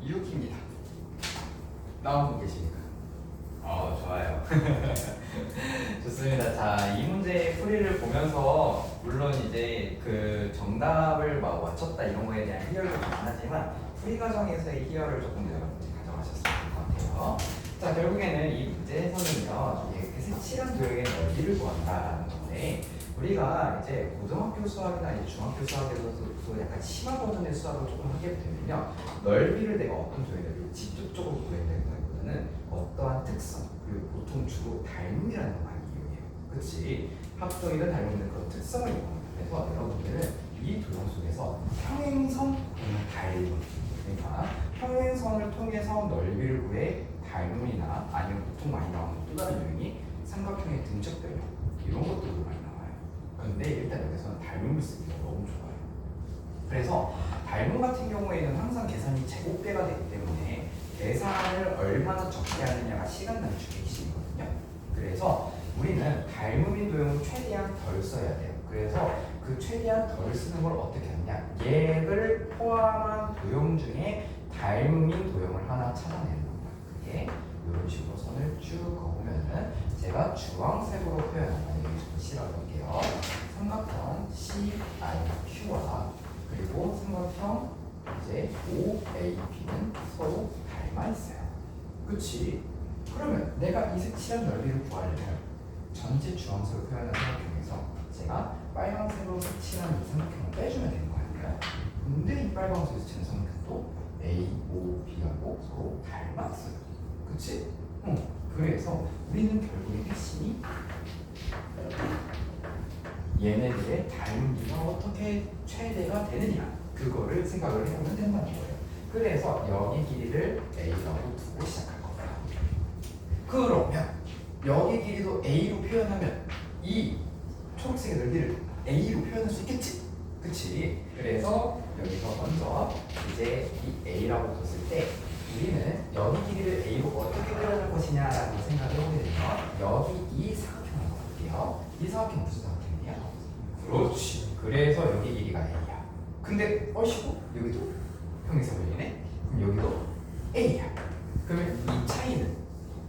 6입니다. 나온 분 계십니까? 좋아요. 좋습니다. 자, 이 문제의 풀이를 보면서 물론 이제 그 정답을 막 맞췄다 이런 거에 대한 희열도 많하지만 풀이 과정에서의 희열을 조금 여러분들이 가져가셨으면 좋을 것 같아요. 자, 결국에는 이 문제에서는요, 이렇게 색칠한 도형의 넓이를 구한다라는 건데, 우리가 이제 고등학교 수학이나 이제 중학교 수학에서도 약간 심화 버전의 수학을 조금 하게 되면요, 넓이를 내가 어떤 도형을 직접적으로 구해낸다기보다는 어떠한 특성, 그리고 보통 주로 닮음이라는 걸 많이 이용해요. 그렇지? 합동이든 닮음이든 그런 특성을 이용합니다. 그래서 여러분들은 이 도형 속에서 평행선, 닮음, 그러니까 평행선을 통해서 넓이를 구해 닮음이나 아니면 보통 많이 나오는 또 다른 유형이 삼각형의 등적 변형, 이런 것들도 많이 나와요. 근데 일단 여기서는 닮음을 쓰기가 너무 좋아요. 그래서 닮음 같은 경우에는 항상 계산이 제곱배가 되기 때문에 계산을 얼마나 적게 하느냐가 시간 단축의 핵심이거든요. 그래서 우리는 닮음인 도형을 최대한 덜 써야 돼요. 그래서 그 최대한 덜 쓰는 걸 어떻게 하느냐, 얘를 포함한 도형 중에 닮음인 도형을 하나 찾아내는 겁니다. 그게 이런 식으로 선을 쭉 그어보면은 제가 주황색으로 표현한 만약에 좀 실어볼게요. 삼각형 CIQ와 그리고 삼각형 이제 OAB는 서로 닮아 있어요. 그치? 그러면 내가 이 색칠한 넓이를 구하려면 전체 주황색으로 표현한 삼각형에서 제가 빨간색으로 색칠한 이 삼각형을 빼주면 되는 거 아닐까요? 근데 이 빨간색으로 색칠한 삼각형도 A, O, B하고 서로 닮아 있어요. 그치? 그래서 우리는 결국에 핵심이 얘네들의 닮음비가 어떻게 최대가 되느냐, 그거를 생각을 해보면 된다는 거예요. 그래서 여기 길이를 A라고 두고 시작할 겁니다. 그러면 여기 길이도 A로 표현하면 이 초록색의 넓이를 A로 표현할 수 있겠지? 그치? 그래서 여기서 먼저 이제 이 A라고 뒀을 때 우리는 여기 길이를 A로 어떻게 표현할 것이냐라고 생각을 해보게 되면 여기 이 사각형을 볼게요. 이 사각형 무슨 사각형이야? 그렇지. 그래서 여기 길이가 A야. 근데 어이구 여기도 평행선 걸리네? 그럼 여기도 A야. 그러면 이 차이는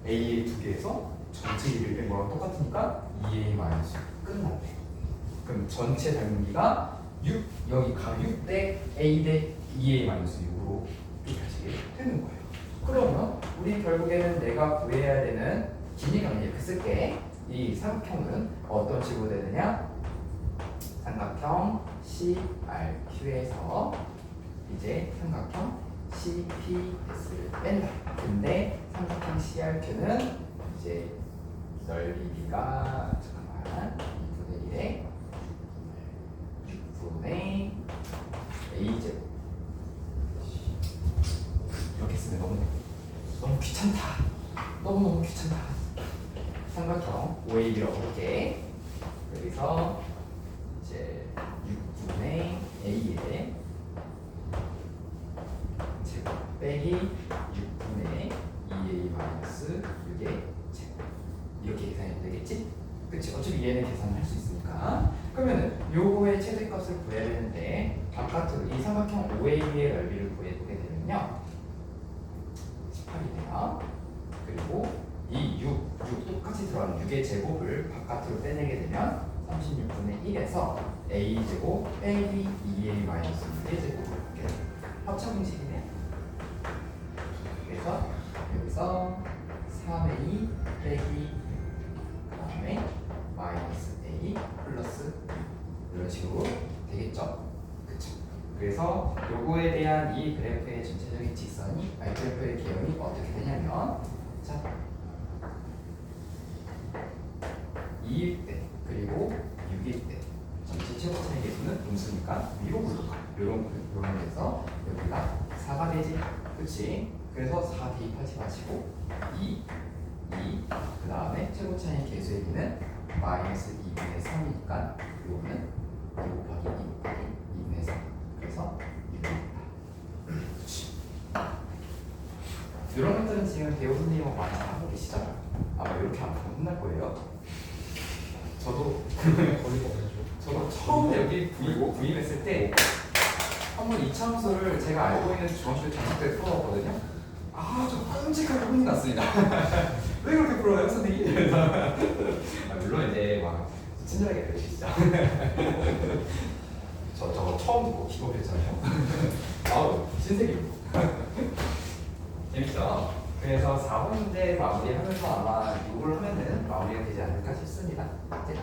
A의 두 개에서 전체 길이를 뺀 거랑 똑같으니까 2A 마이너스 끝났네. 그럼 전체 닮은기가 6 여기 각6 대 a 대 2a 마이너스 6으로 좁혀지게 되는 거예요. 그러면 우리 결국에는 내가 구해야 되는 기니까 이렇게 쓸게. 이 삼각형은 어떤 식으로 되느냐? 삼각형 CRQ에서 이제 삼각형 CPS를 뺀다. 근데 삼각형 CRQ는 이제 넓이가 잠깐만 2분의 1에 6분의 A제곱 이렇게 쓰면 너무 귀찮다. 너무 귀찮다. 삼각형 OAB라고 볼게. 여기서 이제 6분의 A에 제곱 빼기 6분의 2A 마이너스 6의 제곱 이렇게 계산이 되겠지? 그치? 어차피 얘는 계산할 수 있으니까. 그러면은 요거의 최대값을 구해야 되는데 바깥으로 이 삼각형 OAB의 넓이를 구해보게 되면요 18이네요. 그리고 이 6 똑같이 들어가는 6의 제곱을 바깥으로 빼내게 되면 36분의 1에서 a제곱 빼기 2a 마이너스 6의 제곱을 받게 돼요. 합쳐공식이네. 그래서 여기서 3a 빼기 그 다음에 마이너스 a 플러스 이런 식으로 되겠죠. 그쵸? 그래서 요거에 대한 이 그래프의 전체적인 직선이 그래프의 개형이 어떻게 되냐면 자 2일 때 그리고 6일 때 전체 최고차의 개수는 음수니까 위로 굴러가. 요런 데서 여기가 4가 되지. 그치? 그래서 4 대입하지 마시고 2 그 다음에 최고차의 개수의 비는 마이너스 2분의 3이니까 요거는 2 곱하기 2분의 3 그래서 6입니다. 이런 것들은 지금 배우 선생님하고 많이 하고 계시잖아요. 아마 이렇게 안 하면 혼날 거예요. 저도 처음에 여기 부임했을 때 한번 이차함수를 제가 알고 있는 중학교 전학 때 풀어봤거든요. 아주 끔찍하게 혼이 났습니다. 왜 그렇게 풀어요, 선생님? 물론 이제 막 친절하게 알려주시죠. 저거 처음 듣고 기겁했잖아요. 아우 신세계. 재밌죠? 그래서 4번 문제 마무리하면서 아마 이걸 하면은 마무리가 되지 않을까 싶습니다. 네.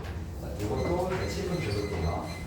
자, 이것도 7분 들어볼게요.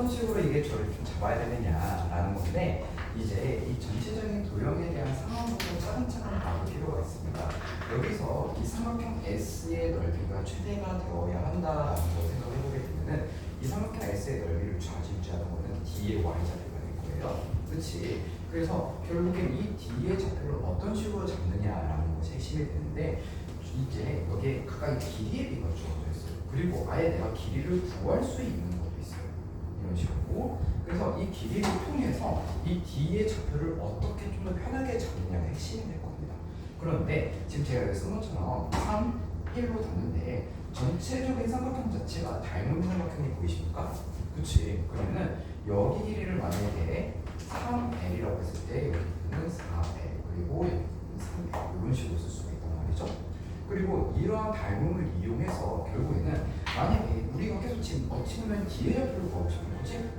어떤 식으로 이게 저를 좀 잡아야 되느냐라는 건데 이제 이 전체적인 도형에 대한 상황부터 차근차근 봐볼 필요가 있습니다. 여기서 이 삼각형 S의 넓이가 최대가 되어야 한다라는 걸 생각해 보게 되면은 이 삼각형 S의 넓이를 좌지우지하는 거는 D의 Y좌표가 될 거예요. 그렇지? 그래서 결국엔 이 D의 좌표를 어떤 식으로 잡느냐라는 것이 핵심이 되는데 이제 여기에 각각의 길이의 비가 주어져 있어요. 그리고 아예 내가 길이를 구할 수 있는 것도 있어요. 이런 식으로. 그래서 이 길이를 통해서 이 D의 좌표를 어떻게 좀 더 편하게 잡느냐가 핵심이 될 겁니다. 그런데 지금 제가 여기 쓴 것처럼 3, 1로 닿는데 전체적인 삼각형 자체가 닮은 삼각형이 보이십니까? 그치? 그러면은 여기 길이를 만약에 3L이라고 했을 때 여기는 4L 그리고 여기는 3L 이런 식으로 쓸 수가 있단 말이죠. 그리고 이러한 닮음을 이용해서 결국에는 만약에 우리가 계속 지금 어찌 보면 D의 좌표를 구하고 싶은 거지?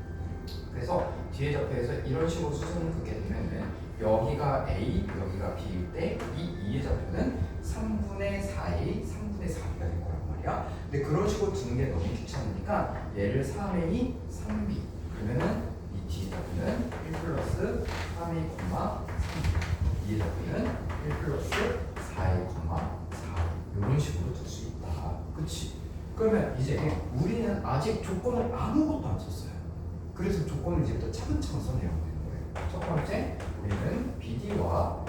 그래서 D의 좌표에서 이런 식으로 수선을 긋게 되면은 여기가 A, 여기가 B일 때 이 2의 좌표는 3분의 4A, 3분의 4B가 될 거란 말이야. 근데 그런 식으로 두는 게 너무 귀찮으니까 얘를 3A, 3B 그러면은 이 D의 좌표는 1 플러스 3A, 3B E의 좌표는 1 플러스 4A, 4 이런 식으로 둘 수 있다. 그치? 그러면 이제 우리는 아직 조건을 아무것도 안 썼어요. 그래서 조건을 이제부터 차근차근 써내려가면 되는 거예요. 첫 번째, 우리는 BD와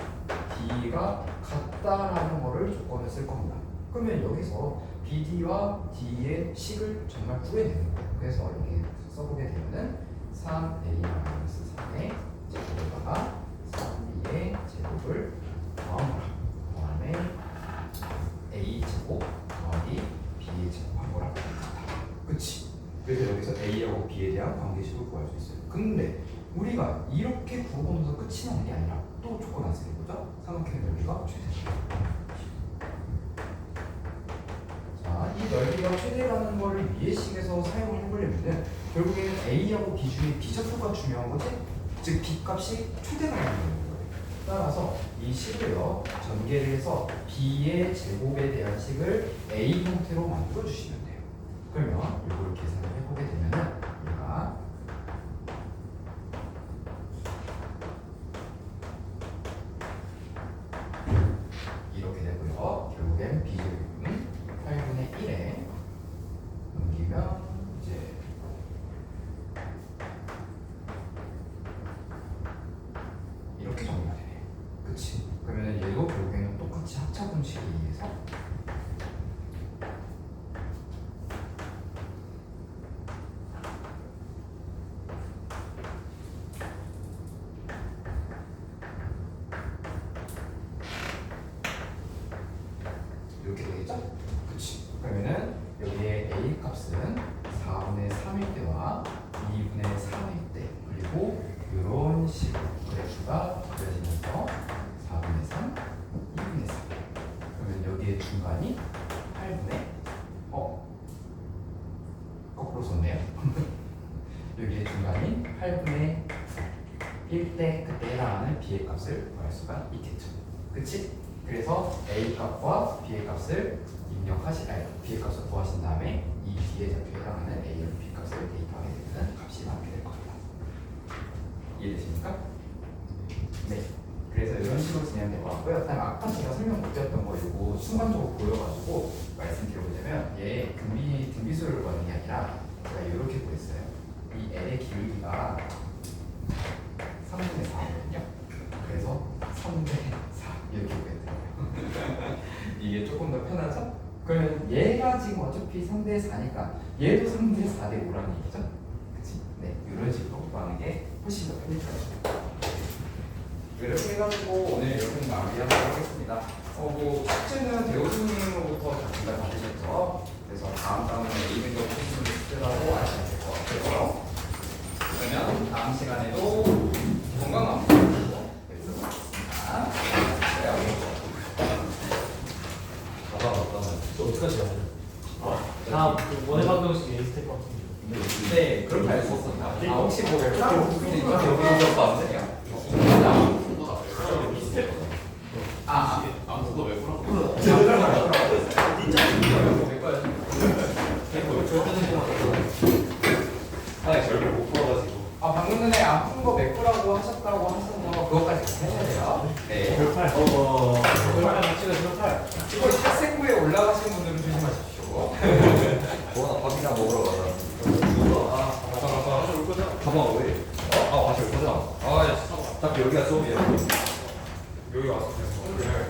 D가 같다라는 거를 조건을 쓸 겁니다. 그러면 여기서 BD와 D의 식을 정말 구해내는 거예요. 그래서 여기 써보게 되면은 3A-3의 제곱에다가 3B의 제곱을 더하면 A 제곱 더하기 B의 제곱한 거랑 같다. 그치? 그래서 여기서 A하고 B에 대한 관계식을 구할 수 있어요. 근데 우리가 이렇게 구해보면서 끝이 나는 게 아니라 또 조건 안 쓰는 거죠? 삼각형의 넓이가 최대다. 자, 이 넓이가 최대라는 거를 위의식에서 사용을 해보려면은 결국에는 A하고 B 중에 B좌표가 중요한 거지? 즉 B값이 최대가 되는 거예요. 따라서 이 식을요 전개를 해서 B의 제곱에 대한 식을 A 형태로 만들어 주시면 돼요. 그러면 이걸 계산을 해보게 되면은 얘가 이렇게 되고요. 결국엔 B제곱은 8분의 1에 넘기면 이제 이렇게 정리가 되네요. 그치? 그러면 얘도 결국에는 똑같이 합차 공식에 의해서 이렇게 되겠죠? 그치? 그러면은 여기에 A 값은 4분의 3일 때와 2분의 3일 때 그리고 이런 식으로 그래프가 그려지면서 4분의 3, 2분의 3 그러면 여기에 중간이 8분의 거꾸로 썼네요. 여기에 중간이 8분의 1대 그때 해당하는 B의 값을 구할 수가 있겠죠. 그치? 그래서 A 값과 B의 값을 B의 값을 구하신 다음에 이 D의 좌표에 해당하는 A와 B 값을 대입하게 되면 값이 나오게 될 겁니다. 이해되십니까? 네. 그래서 이런 식으로 진행될 것 같고요. 그다음에 아까 제가 설명 못 드렸던 거 이거 순간적으로 보여가지고 말씀드려보자면 얘 등비수를 구하는 게 아니라 제가 이렇게 구했어요. 이 L의 기울기가 3분의 4거든요. 그래서 3분의 4 이렇게 구했더라고요. 이게 조금 더 편하죠? 그러면 얘가 지금 어차피 3대 4니까 얘도 3대 4대 5라는 얘기죠? 그치? 네, 이런 식으로 구하는 게 훨씬 더 편리하죠. 이렇게 해가지고 오늘 이렇게 마무리하도록 하겠습니다. 숙제는 대호수님으로부터 다 전달 받으셨죠? 그래서 다음에 A등급 코스를 아시면 될 것 같고요. 그러면 다음 시간에도 건강한 모습으로 뵙도록 하겠습니다. 어떡하지? 다 원해방정식 A 스텝 같은데. 네, 그렇게 알수 있었습니다. 혹시 뭐 따로 부분이니까 여기 좀 봐주세요. 아무도 왜 그런 거? 아, 절대 못 아픈 거 메꾸라고 하셨다고 하셔서 그것까지 해야 돼요. 네. 별팔. 별팔 맞추가 별팔. 이거 탁생부에 올라가신 분들은 조심하십시오. 뭐나 밥이나 먹으러 가자. 가방 왜? 다시 올 거잖아. 딱 여기가 수업이야. 여기 와서 그냥